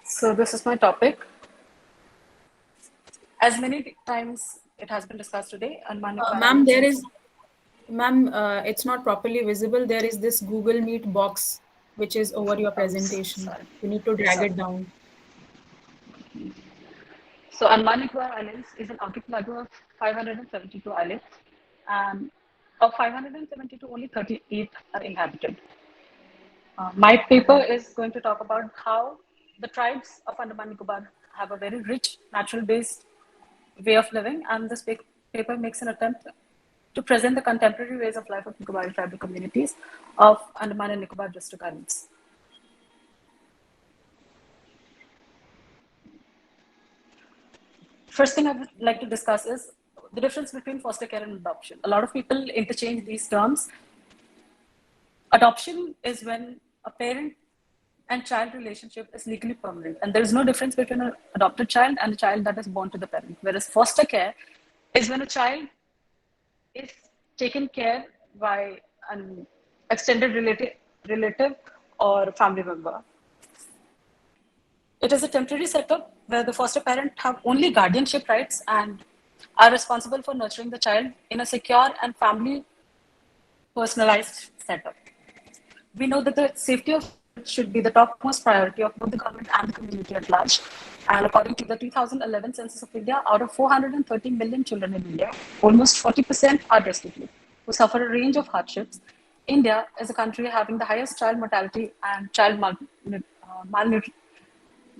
So this is my topic. As many times it has been discussed today, Ma'am, it's not properly visible. There is this Google Meet box which is over your presentation. Sorry. You need to drag it down. So Andaman Nicobar Islands is an archipelago of 572 islands, and of 572, only 38 are inhabited. My paper is going to talk about how the tribes of Andaman Nicobar have a very rich natural-based way of living, and this paper makes an attempt to present the contemporary ways of life of Nicobari tribal communities of Andaman and Nicobar district islands. First thing I would like to discuss is the difference between foster care and adoption. A lot of people interchange these terms. Adoption is when a parent and child relationship is legally permanent, and there is no difference between an adopted child and a child that is born to the parent. Whereas foster care is when a child is taken care by an extended relative or family member. It is a temporary setup where the foster parent have only guardianship rights and are responsible for nurturing the child in a secure and family personalized setup. We know that the safety of should be the topmost priority of both the government and the community at large. And according to the 2011 census of India, out of 430 million children in India, almost 40% are destitute, who suffer a range of hardships. India is a country having the highest child mortality and child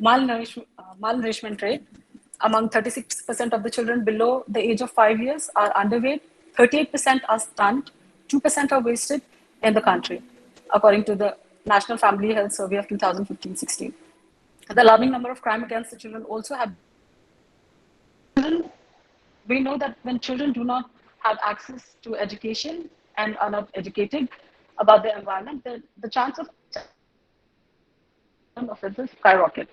malnourishment rate. Among 36% of the children below the age of 5 years are underweight, 38% are stunned, 2% are wasted in the country, according to the National Family Health Survey of 2015-16. The alarming number of crime against the children also have. We know that when children do not have access to education and are not educated about the environment, the chance of offenses skyrocket.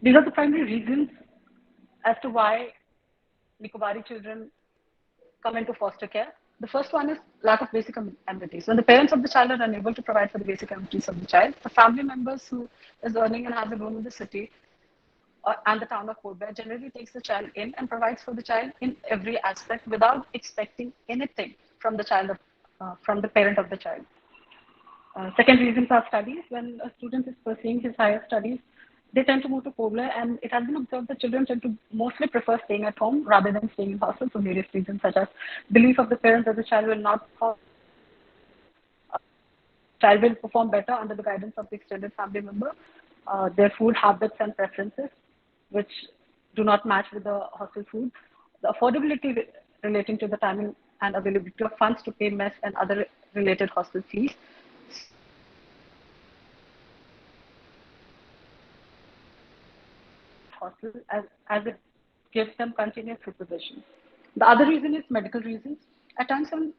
These are the primary reasons as to why Nicobarese children come into foster care. The first one is lack of basic amenities. When the parents of the child are unable to provide for the basic amenities of the child, the family members who is earning and has a room in the city and the town of Port Blair generally takes the child in and provides for the child in every aspect without expecting anything from the child, from the parent of the child. Second reason are studies. When a student is pursuing his higher studies, they tend to move to Port Blair, and it has been observed that children tend to mostly prefer staying at home rather than staying in hostels for various reasons, such as belief of the parents that the child will not child will perform better under the guidance of the extended family member, their food habits and preferences, which do not match with the hostel food, the affordability relating to the timing and availability of funds to pay mess and other related hostel fees. Hostel as it gives them continuous supervision. The other reason is medical reasons. At times, some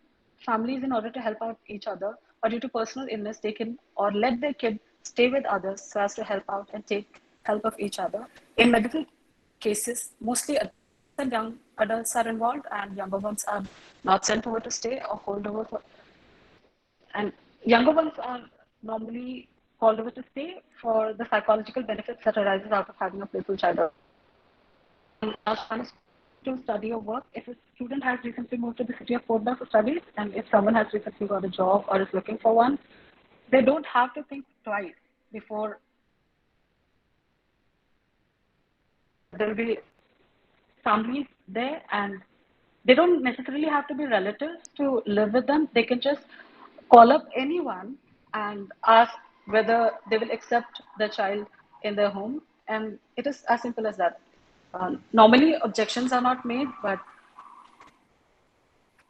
families, in order to help out each other or due to personal illness, they can or let their kid stay with others so as to help out and take help of each other. In medical cases, mostly young adults are involved and younger ones are not sent over to stay or called over for. And younger ones are normally called over to stay for the psychological benefits that arises out of having a playful child. To study or work, if a student has recently moved to the city of Port Blair for studies, and if someone has recently got a job or is looking for one, they don't have to think twice before there will be families there, and they don't necessarily have to be relatives to live with them. They can just call up anyone and ask whether they will accept the child in their home, and it is as simple as that. Normally, objections are not made, but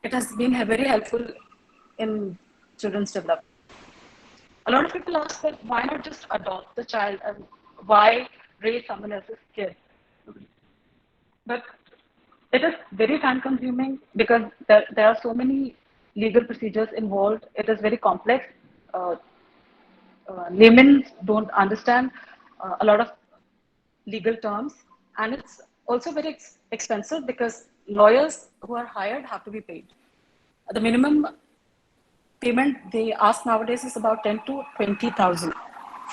it has been very helpful in children's development. A lot of people ask that why not just adopt the child and why raise someone else's kid? But it is very time consuming because there are so many legal procedures involved. It is very complex. Laymen don't understand a lot of legal terms, and it's also very expensive because lawyers who are hired have to be paid. The minimum payment they ask nowadays is about 10 to 20,000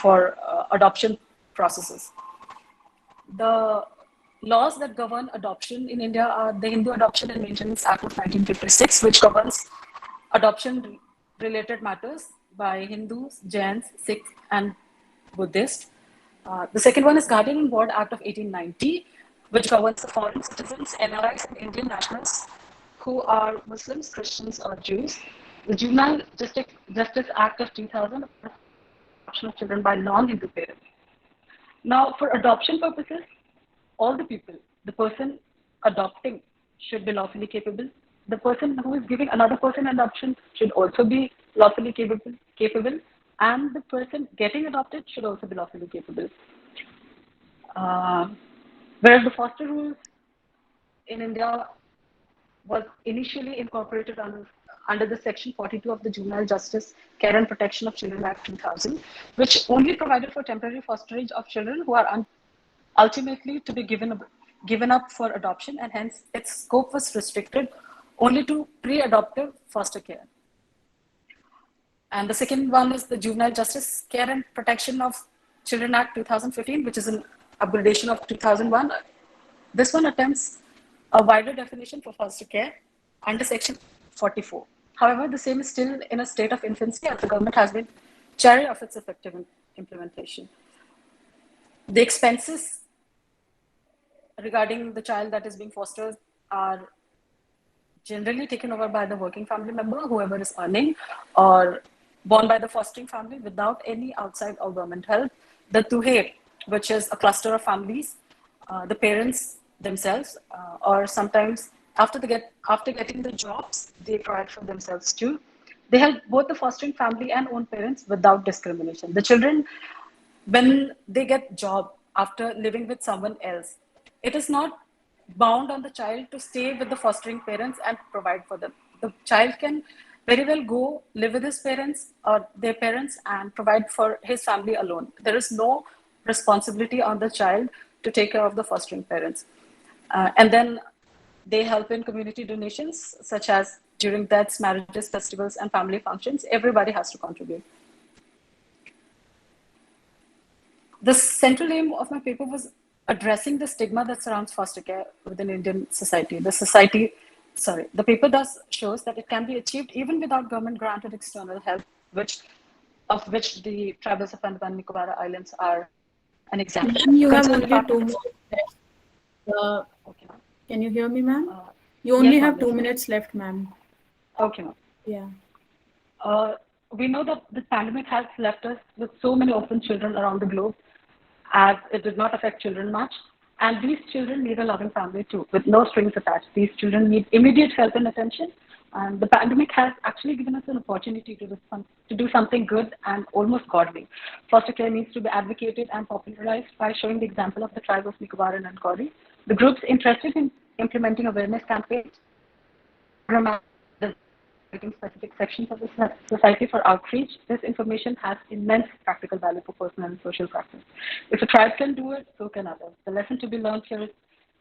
for adoption processes. The laws that govern adoption in India are the Hindu Adoption and Maintenance Act of 1956, which governs adoption related matters by Hindus, Jains, Sikhs, and Buddhists. The second one is Guardian on Board Act of 1890, which governs the foreign citizens, NRIs, and Indian nationals who are Muslims, Christians, or Jews. The Juvenile Justice Act of 2000, adoption of children by non-Hindu parents. Now, for adoption purposes, all the people, the person adopting should be lawfully capable. The person who is giving another person adoption should also be lawfully capable, and the person getting adopted should also be lawfully capable. Whereas the foster rules in India was initially incorporated under the Section 42 of the Juvenile Justice, Care and Protection of Children Act 2000, which only provided for temporary fosterage of children who are ultimately to be given up for adoption, and hence its scope was restricted only to pre-adoptive foster care. And the second one is the Juvenile Justice Care and Protection of Children Act 2015, which is an upgradation of 2001. This one attempts a wider definition for foster care under Section 44. However, the same is still in a state of infancy as the government has been chary of its effective implementation. The expenses regarding the child that is being fostered are generally taken over by the working family member, whoever is earning, or borne by the fostering family without any outside or government help. The Tuhe, which is a cluster of families, the parents themselves, or sometimes after getting the jobs, they provide for themselves too. They help both the fostering family and own parents without discrimination. The children, when they get job after living with someone else, it is not bound on the child to stay with the fostering parents and provide for them. The child can very well go live with his parents or their parents and provide for his family alone. There is no responsibility on the child to take care of the fostering parents. And then they help in community donations, such as during deaths, marriages, festivals, and family functions. Everybody has to contribute. The central aim of my paper was addressing the stigma that surrounds foster care within Indian society. The paper thus shows that it can be achieved even without government-granted external help, of which the tribals of Andaman and Nicobar Islands are an example. Ma'am, you have Concerned only 2 departments- minutes left. Okay, ma'am. Can you hear me, ma'am? Uh, You only yes, have ma'am. 2 minutes left, ma'am. Okay, ma'am. Yeah. We know that the pandemic has left us with so many orphan children around the globe, as it did not affect children much. And these children need a loving family too, with no strings attached. These children need immediate help and attention. And the pandemic has actually given us an opportunity to do something good and almost godly. Foster care needs to be advocated and popularized by showing the example of the tribe of Nicobar and Angkori. The groups interested in implementing awareness campaigns, specific sections of the society for outreach. This information has immense practical value for personal and social practice. If a tribe can do it, so can others. The lesson to be learned here is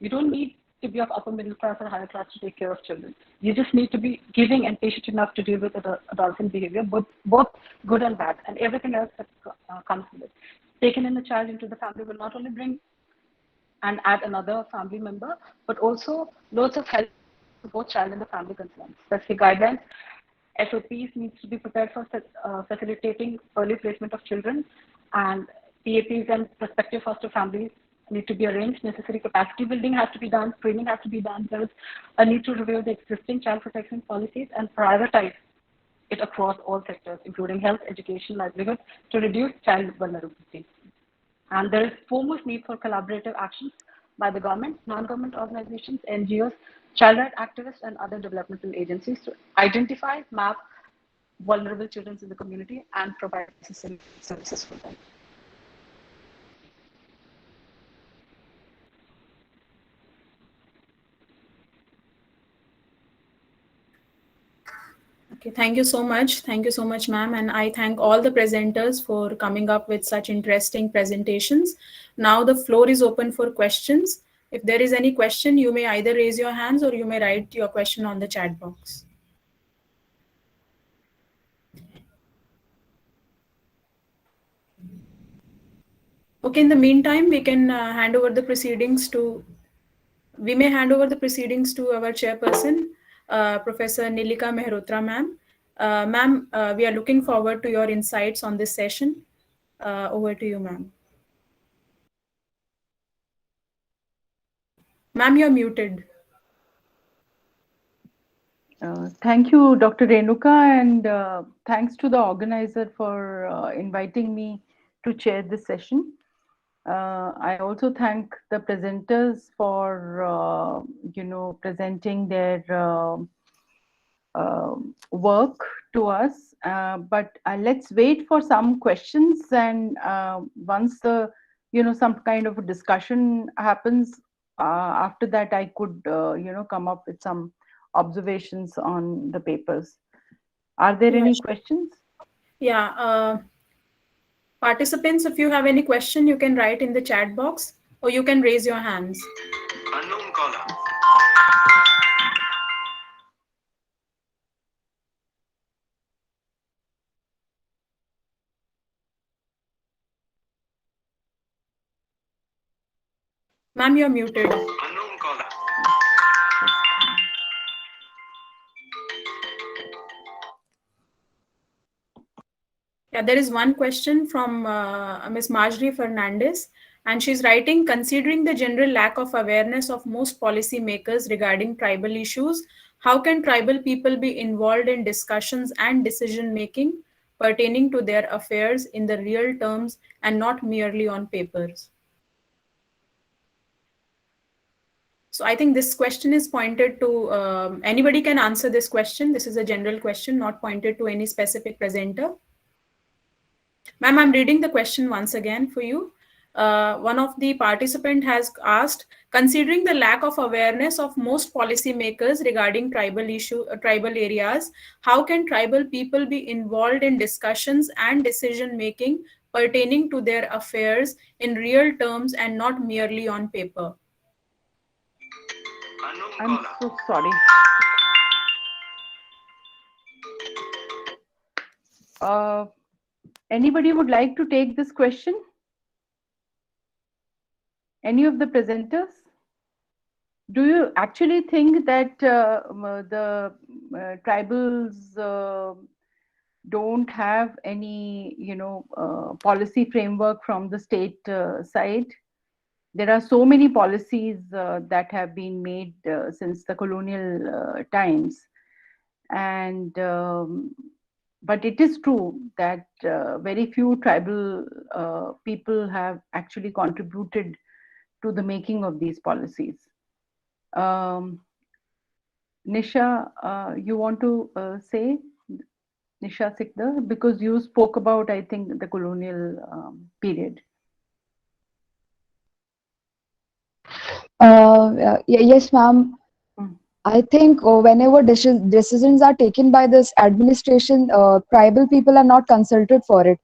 you don't need to be of upper middle class or higher class to take care of children. You just need to be giving and patient enough to deal with adolescent behavior, both good and bad, and everything else that comes with it. Taking in the child into the family will not only bring and add another family member, but also loads of help to both child and the family concerned. Specific guidelines, SOPs needs to be prepared for facilitating early placement of children, and PAPs and prospective foster families need to be arranged. Necessary capacity building has to be done, training has to be done. There is a need to review the existing child protection policies and prioritize it across all sectors, including health, education, livelihood, to reduce child vulnerability. And there is foremost need for collaborative actions by the government, non-government organizations, NGOs, child rights activists, and other developmental agencies to identify, map vulnerable children in the community and provide necessary services for them. Okay, thank you so much. Thank you so much, ma'am. And I thank all the presenters for coming up with such interesting presentations. Now the floor is open for questions. If there is any question, you may either raise your hands or you may write your question on the chat box. Okay, in the meantime, we can hand over the proceedings to, we may hand over the proceedings to our chairperson, Professor Nilika Mehrotra, ma'am. Ma'am, we are looking forward to your insights on this session. Over to you, ma'am. Ma'am, you're muted. Thank you, Dr. Renuka, and thanks to the organizer for inviting me to chair this session. I also thank the presenters for, presenting their work to us. But let's wait for some questions, and once the, some kind of a discussion happens, after that I could, come up with some observations on the papers. Are there any questions? Yeah. Participants, if you have any question, you can write in the chat box or you can raise your hands. Unknown caller. Ma'am, you're muted. Yeah, there is one question from Ms. Marjorie Fernandez, and she's writing, considering the general lack of awareness of most policymakers regarding tribal issues, how can tribal people be involved in discussions and decision making pertaining to their affairs in the real terms and not merely on papers? So I think this question is pointed to, anybody can answer this question. This is a general question, not pointed to any specific presenter. Ma'am, I'm reading the question once again for you. One of the participant has asked, considering the lack of awareness of most policymakers regarding tribal areas, how can tribal people be involved in discussions and decision making pertaining to their affairs in real terms and not merely on paper? I'm so sorry. Anybody would like to take this question? Any of the presenters? Do you actually think that the tribals don't have any, policy framework from the state side? There are so many policies that have been made since the colonial times, and but it is true that very few tribal people have actually contributed to the making of these policies. Nisha, you want to say, Nisha Sikdar, because you spoke about, I think, the colonial period. Yes, ma'am. I think whenever decisions are taken by this administration, tribal people are not consulted for it.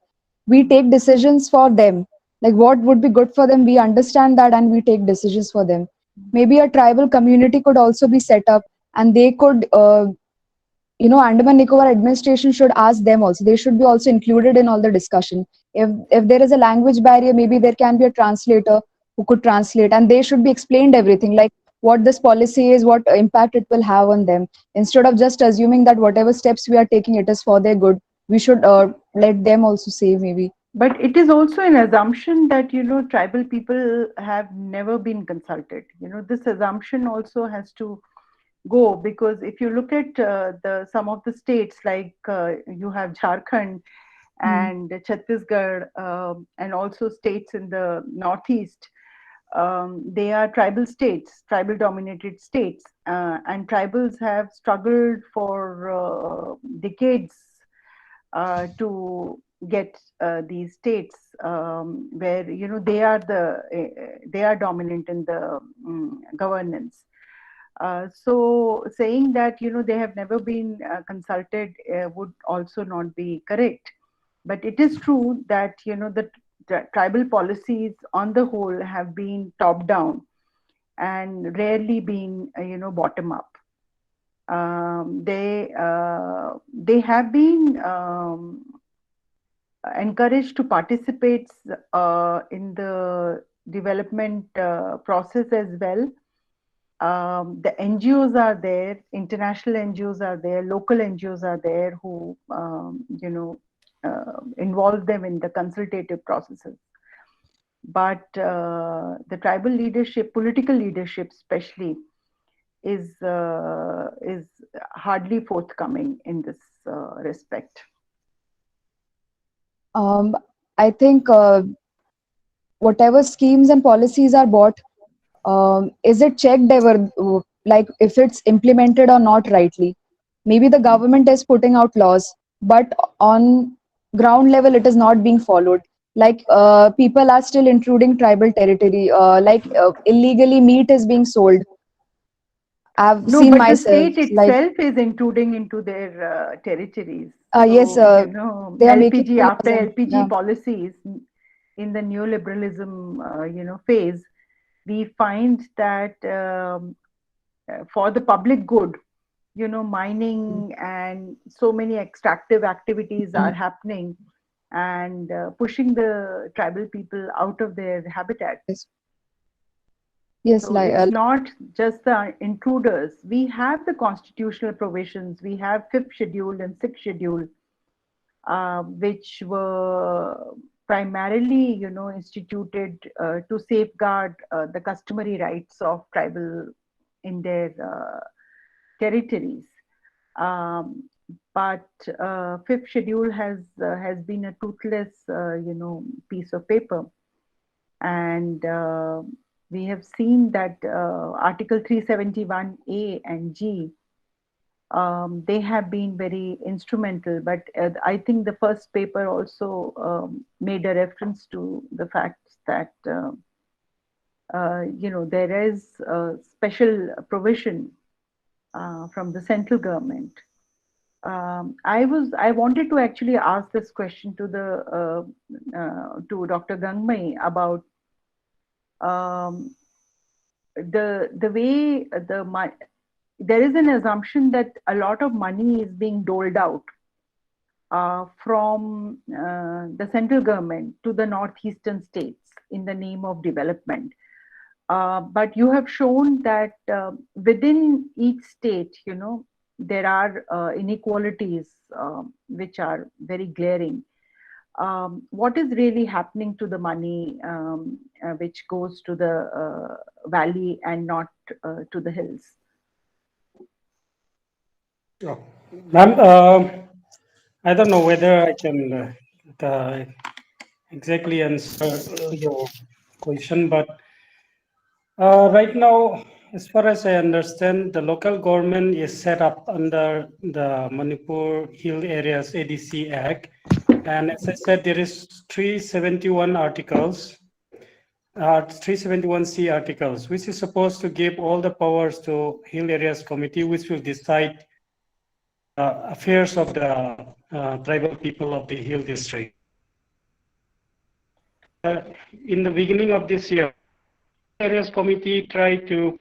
We take decisions for them. Like what would be good for them, we understand that and we take decisions for them. Maybe a tribal community could also be set up and they could, Andaman Nicobar administration should ask them also. They should be also included in all the discussion. If there is a language barrier, maybe there can be a translator who could translate, and they should be explained everything, like what this policy is, what impact it will have on them. Instead of just assuming that whatever steps we are taking, it is for their good, we should let them also say maybe. But it is also an assumption that, tribal people have never been consulted. This assumption also has to go, because if you look at some of the states, like you have Jharkhand and Chhattisgarh, and also states in the northeast, they are tribal states, tribal dominated states, and tribals have struggled for decades to get these states where they are dominant in the governance. So saying that they have never been consulted would also not be correct. But it is true that the tribal policies on the whole have been top down and rarely been bottom up. They have been encouraged to participate in the development process as well. The NGOs are there, international NGOs are there, local NGOs are there who involve them in the consultative processes. But the tribal leadership, political leadership especially, is hardly forthcoming in this respect. I think whatever schemes and policies are bought, is it checked ever, like if it's implemented or not rightly? Maybe the government is putting out laws, but on ground level it is not being followed. Like people are still intruding tribal territory, illegally meat is being sold. I've seen but myself. the state itself is intruding into their territories. Yes, they are LPG, after LPG policies in the neoliberalism, phase, we find that for the public good, mining and so many extractive activities are happening and pushing the tribal people out of their habitat. Yes. Yes, So it's not just the intruders. We have the constitutional provisions. We have 5th schedule and 6th schedule, which were primarily, instituted to safeguard the customary rights of tribal in their territories. But 5th schedule has been a toothless, piece of paper, and we have seen that Article 371A and G, they have been very instrumental. But I think the first paper also made a reference to the fact that there is a special provision from the central government. I wanted to actually ask this question to to Dr. Gangmai about the way there is an assumption that a lot of money is being doled out from the central government to the northeastern states in the name of development. But you have shown that within each state, there are inequalities which are very glaring. What is really happening to the money which goes to the valley and not to the hills? Oh. Ma'am, I don't know whether I can exactly answer your question, but right now, as far as I understand, the local government is set up under the Manipur Hill Areas ADC Act. And as I said, there is 371 articles, 371C articles, which is supposed to give all the powers to Hill Areas Committee, which will decide affairs of the tribal people of the Hill District. In the beginning of this year, Areas Committee tried to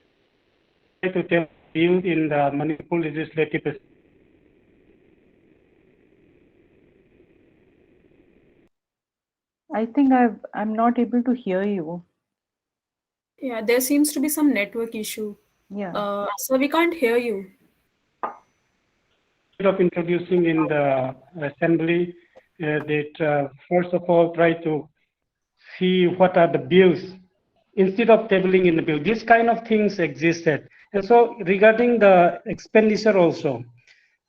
tell bill in the Manipur Legislative. I think I'm not able to hear you. Yeah, there seems to be some network issue. Yeah. So we can't hear you. Instead of introducing in the assembly, they first of all try to see what are the bills instead of tabling in the bill. These kind of things existed. And so regarding the expenditure also,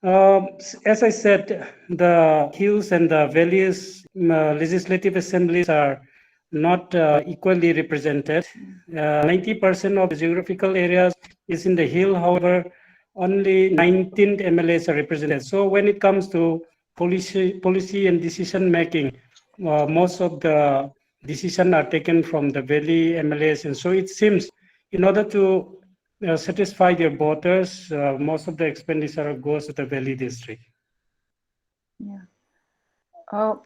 as I said, the hills and the valleys legislative assemblies are not equally represented. 90% of the geographical areas is in the hill. However, only 19 MLAs are represented. So when it comes to policy and decision making, most of the decisions are taken from the valley MLAs. And so it seems in order to satisfy their voters, most of the expenditure goes to the valley district. Yeah.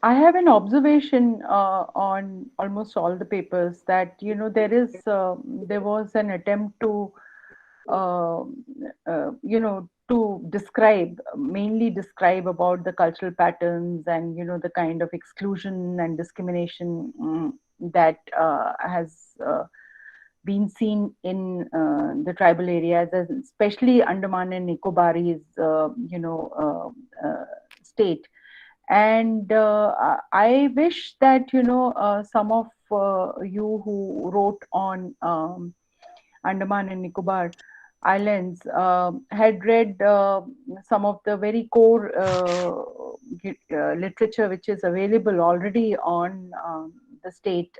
I have an observation on almost all the papers that there was an attempt to mainly describe about the cultural patterns and the kind of exclusion and discrimination that has been seen in the tribal areas, especially Andaman and Nicobar's state. And I wish that some of you who wrote on Andaman and Nicobar Islands had read some of the very core literature which is available already on the state.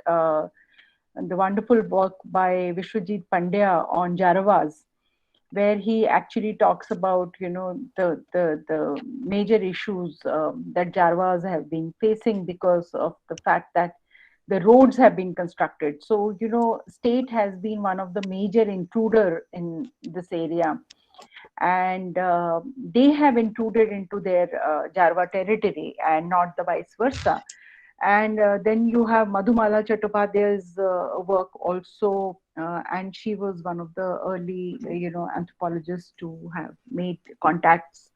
The wonderful work by Vishwajit Pandya on Jarawas, where he actually talks about the major issues that Jarawas have been facing because of the fact that the roads have been constructed. So state has been one of the major intruder in this area, and they have intruded into their Jarwa territory and not the vice versa. And then you have Madhumala Chattopadhyay's work also, and she was one of the early, anthropologists to have made contacts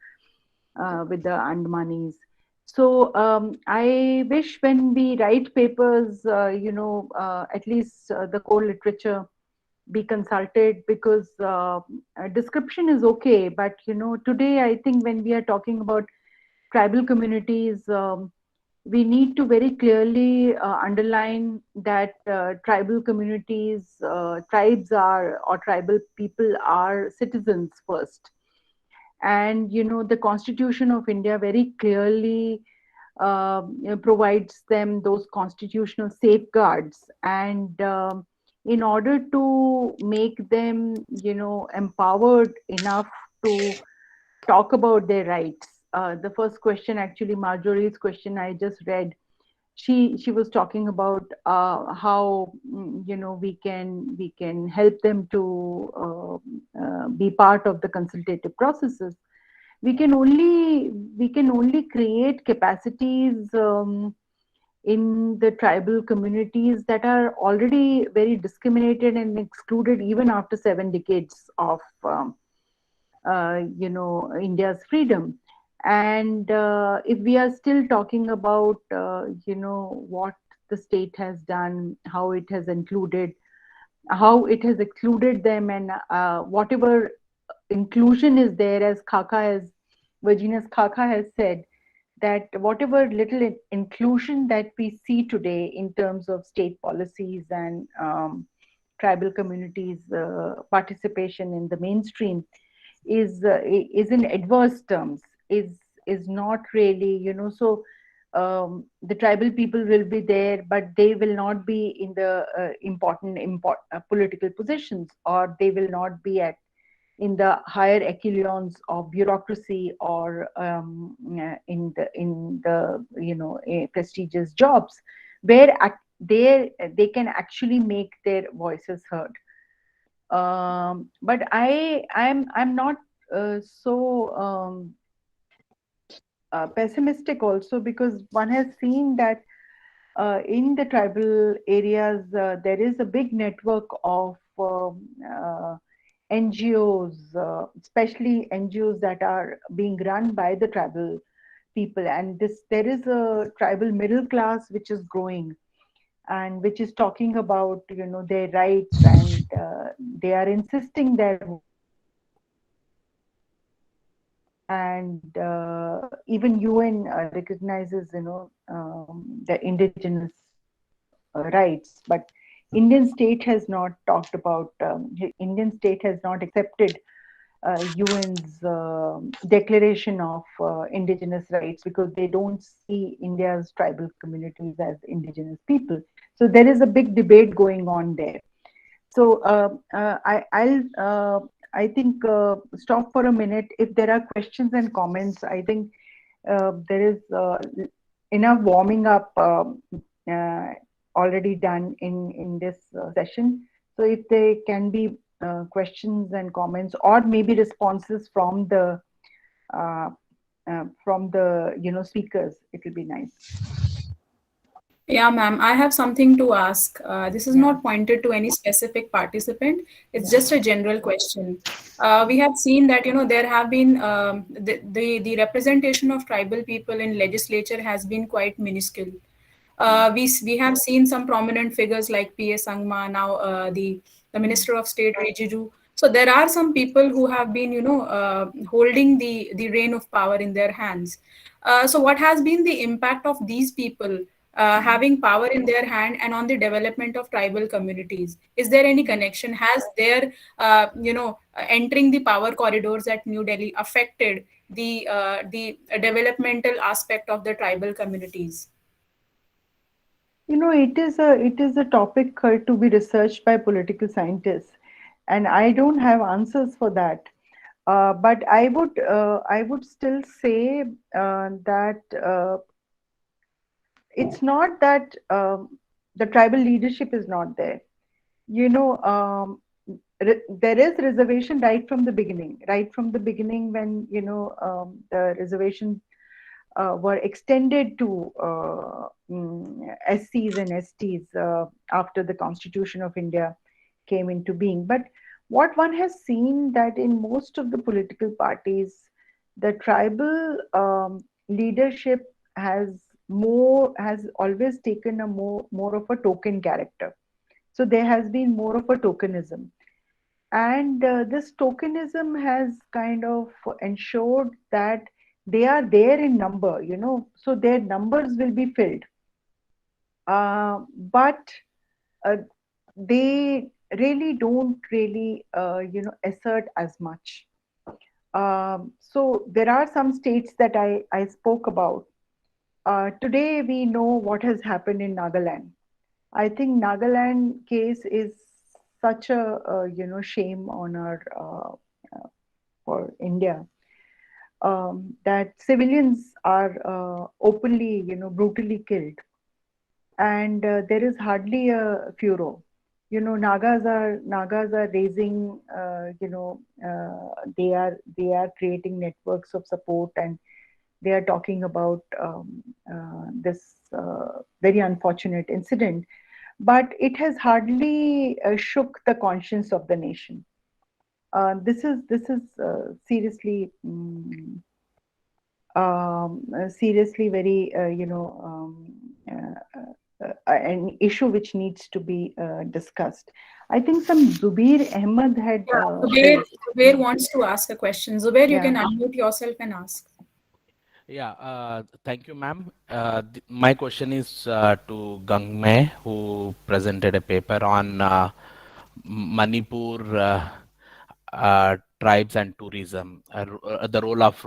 with the Andamanis. So I wish when we write papers, at least the core literature be consulted, because description is okay, but today I think when we are talking about tribal communities, we need to very clearly underline that tribal communities, tribes are, or tribal people are citizens first. And the Constitution of India very clearly provides them those constitutional safeguards, and in order to make them empowered enough to talk about their rights. The first question, actually Marjorie's question I just read, she was talking about how we can help them to be part of the consultative processes. We can only create capacities in the tribal communities that are already very discriminated and excluded even after 7 decades of India's freedom. And if we are still talking about what the state has done, how it has excluded them, and whatever inclusion is there, as Virginia Khaka has said, that whatever little inclusion that we see today in terms of state policies and tribal communities participation in the mainstream is in adverse terms, is not really, so the tribal people will be there, but they will not be in the important political positions, or they will not be in the higher echelons of bureaucracy, or in the prestigious jobs where they can actually make their voices heard. But I'm not so pessimistic also, because one has seen that in the tribal areas there is a big network of NGOs, especially NGOs that are being run by the tribal people, and there is a tribal middle class which is growing, and which is talking about their rights, and they are insisting their, and even UN recognizes the indigenous rights, but Indian state has not talked about, Indian state has not accepted UN's declaration of indigenous rights, because they don't see India's tribal communities as indigenous people. So there is a big debate going on there. So I think stop for a minute. If there are questions and comments, I think there is enough warming up already done in this session. So if there can be questions and comments, or maybe responses from the speakers, it will be nice. Yeah, ma'am, I have something to ask. This is not pointed to any specific participant. It's just a general question. We have seen that, there have been the representation of tribal people in legislature has been quite minuscule. We have seen some prominent figures like P.A. Sangma, now the Minister of State Rijiju. So there are some people who have been, holding the reign of power in their hands. So what has been the impact of these people having power in their hand and on the development of tribal communities? Is there any connection? Has their, entering the power corridors at New Delhi affected the developmental aspect of the tribal communities? It is a topic to be researched by political scientists, and I don't have answers for that. But I would still say that it's not that the tribal leadership is not there. There is reservation right from the beginning. Right from the beginning, when the reservation were extended to SCs and STs after the Constitution of India came into being. But what one has seen, that in most of the political parties, the tribal leadership has always taken a more of a token character. So there has been more of a tokenism. And this tokenism has kind of ensured that they are there in number, so their numbers will be filled. But they really don't really, assert as much. So there are some states that I spoke about. Today we know what has happened in Nagaland. I think Nagaland case is such a shame on our for India, that civilians are openly brutally killed, and there is hardly a furor. Nagas are raising, they are creating networks of support, and they are talking about this very unfortunate incident, but it has hardly shook the conscience of the nation. This is seriously, seriously very an issue which needs to be discussed. I think some Zubair Ahmed had. Zubair wants to ask a question. Zubair, you Yeah. can unmute yourself and ask. Yeah, thank you, ma'am. My question is to Gangmei, who presented a paper on Manipur tribes and tourism, the role of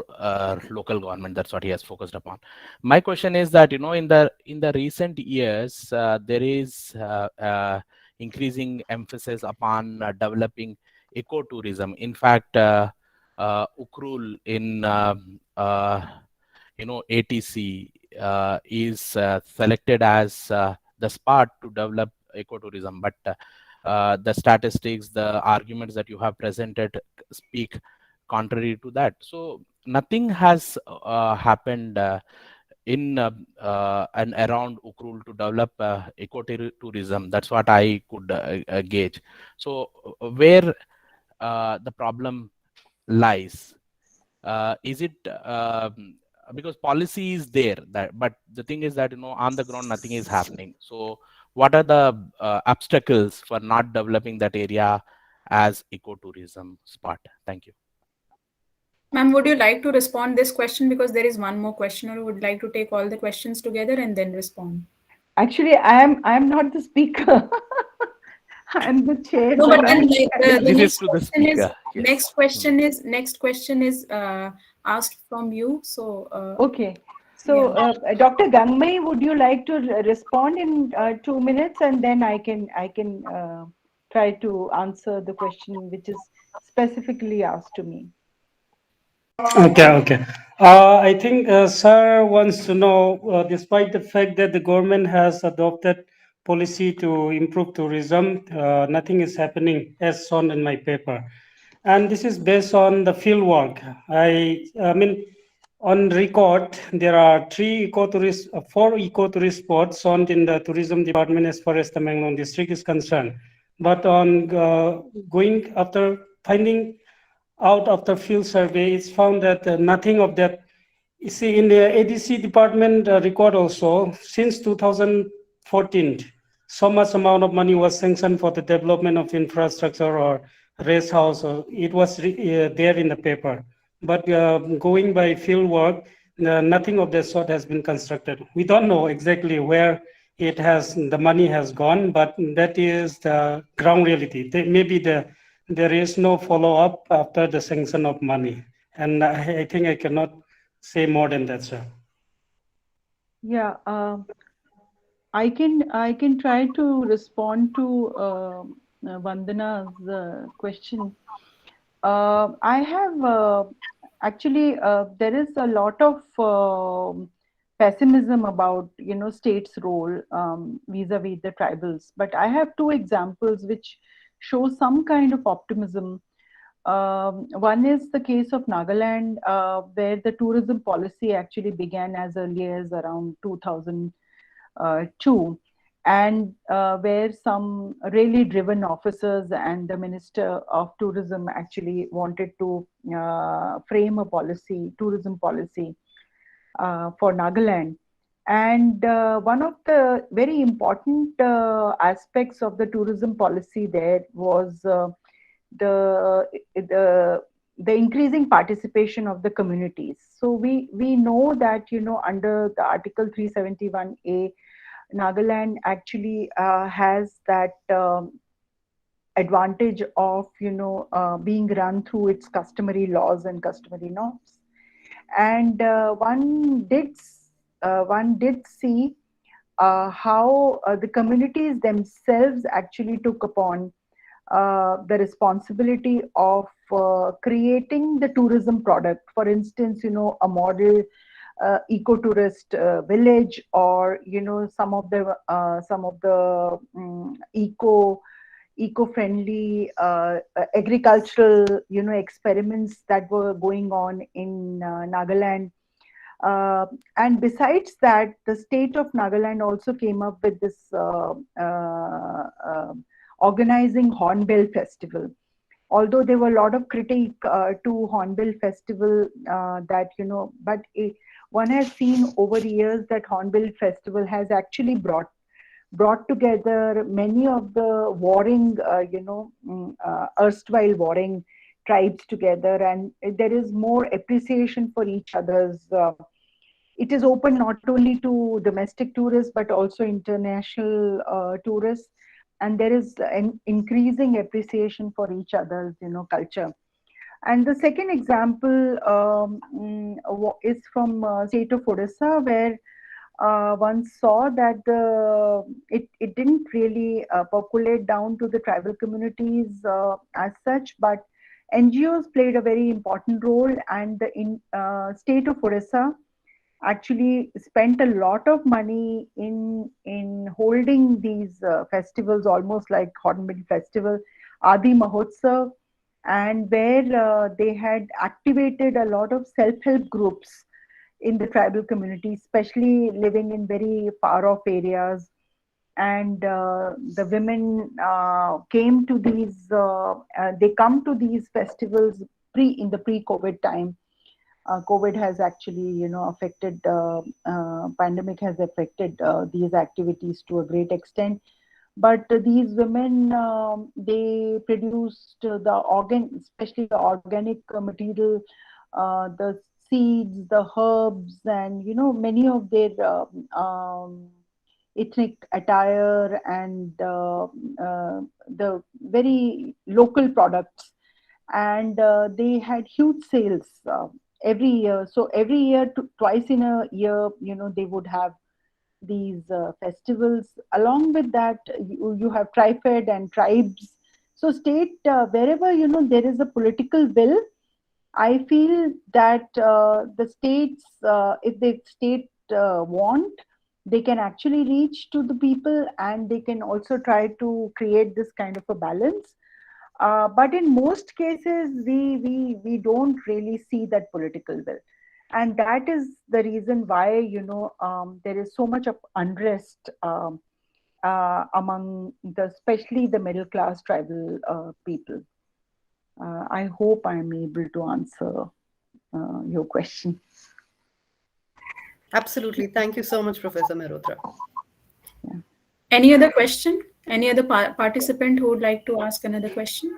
local government. That's what he has focused upon. My question is that, in the recent years, there is increasing emphasis upon developing ecotourism. In fact, Ukhrul in ATC is selected as the spot to develop ecotourism, but the statistics, the arguments that you have presented speak contrary to that. So nothing has happened in and around Ukhrul to develop ecotourism. That's what I could gauge. So where the problem lies? Is it because policy is there, but the thing is that on the ground nothing is happening. So what are the obstacles for not developing that area as ecotourism spot? Thank you. Ma'am, would you like to respond this question, because there is one more question, or would like to take all the questions together and then respond? Actually, I am not the speaker. I am the chair. No, but then next question is asked from you. So okay. So Dr. Gangmei, would you like to respond in 2 minutes, and then I can try to answer the question which is specifically asked to me. Okay. I think sir wants to know, despite the fact that the government has adopted policy to improve tourism, nothing is happening as shown in my paper. And this is based on the field work. I mean, on record, there are 4 ecotourism spots shown in the tourism department as far as the Tamenglong district is concerned. But on going after finding out after field survey, it's found that nothing of that. You see, in the ADC department record also, since 2014, so much amount of money was sanctioned for the development of infrastructure or rest house. Or it was there in the paper. But going by field work, nothing of that sort has been constructed. We don't know exactly where the money has gone, but that is the ground reality. Maybe there is no follow-up after the sanction of money. And I think I cannot say more than that, sir. Yeah, I can try to respond to Vandana's question. I have actually there is a lot of pessimism about states' role vis-a-vis the tribals, but I have 2 examples which show some kind of optimism. One is the case of Nagaland, where the tourism policy actually began as early as around 2002, and where some really driven officers and the Minister of Tourism actually wanted to frame a tourism policy for Nagaland. And one of the very important aspects of the tourism policy there was the increasing participation of the communities. So we know that, under the Article 371A, Nagaland actually has that advantage of, being run through its customary laws and customary norms. And one did see how the communities themselves actually took upon the responsibility of creating the tourism product. For instance, a model eco-tourist village, or some of the eco-friendly agricultural experiments that were going on in Nagaland. And besides that, the state of Nagaland also came up with this organizing Hornbill Festival. Although there were a lot of critique to Hornbill Festival, but one has seen over the years that Hornbill Festival has actually brought together many of the warring, erstwhile warring tribes together, and there is more appreciation for each other's. It is open not only to domestic tourists but also international tourists, and there is an increasing appreciation for each other's, culture. And the second example is from state of Odisha, where one saw that it didn't really populate down to the tribal communities as such, but NGOs played a very important role, and the state of Odisha actually spent a lot of money in holding these festivals, almost like Hornbill Festival, Adi Mahotsav, and where they had activated a lot of self-help groups in the tribal community, especially living in very far-off areas. And the women came to these, they come to these festivals in the pre-COVID time. COVID has actually, affected, pandemic has affected these activities to a great extent. But these women, they produced especially the organic material, the seeds, the herbs, and many of their ethnic attire and the very local products, and they had huge sales every year. So every year, twice in a year, they would have these festivals. Along with that, you have tri-fed and tribes. So state, wherever there is a political will, I feel that the states, if the state want, they can actually reach to the people, and they can also try to create this kind of a balance. But in most cases, we don't really see that political will. And that is the reason why, there is so much of unrest among especially the middle class tribal people. I hope I'm able to answer your question. Absolutely. Thank you so much, Professor Mehrotra. Yeah. Any other question? Any other participant who would like to ask another question?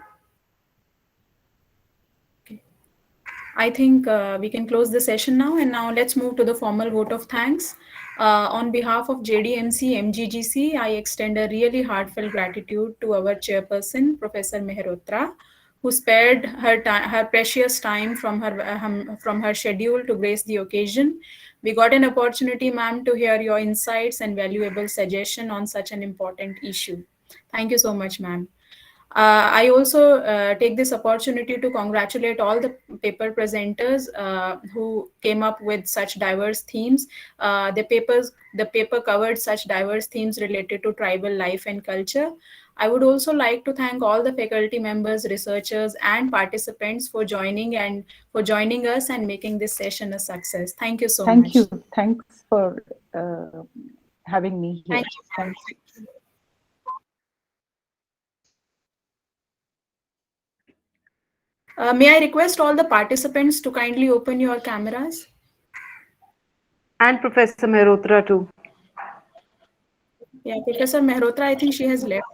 Okay. I think we can close the session now, and now let's move to the formal vote of thanks. On behalf of JDMC MGGC, I extend a really heartfelt gratitude to our chairperson, Professor Mehrotra, who spared her precious time from her schedule to grace the occasion. We got an opportunity, ma'am, to hear your insights and valuable suggestion on such an important issue. Thank you so much, ma'am. I also take this opportunity to congratulate all the paper presenters who came up with such diverse themes. The paper covered such diverse themes related to tribal life and culture. I would also like to thank all the faculty members, researchers, and participants for joining us and making this session a success. Thank you so much. Thank you. Thanks for having me here. Thank you. Thanks. May I request all the participants to kindly open your cameras? And Professor Mehrotra too. Yeah, Professor Mehrotra, I think she has left.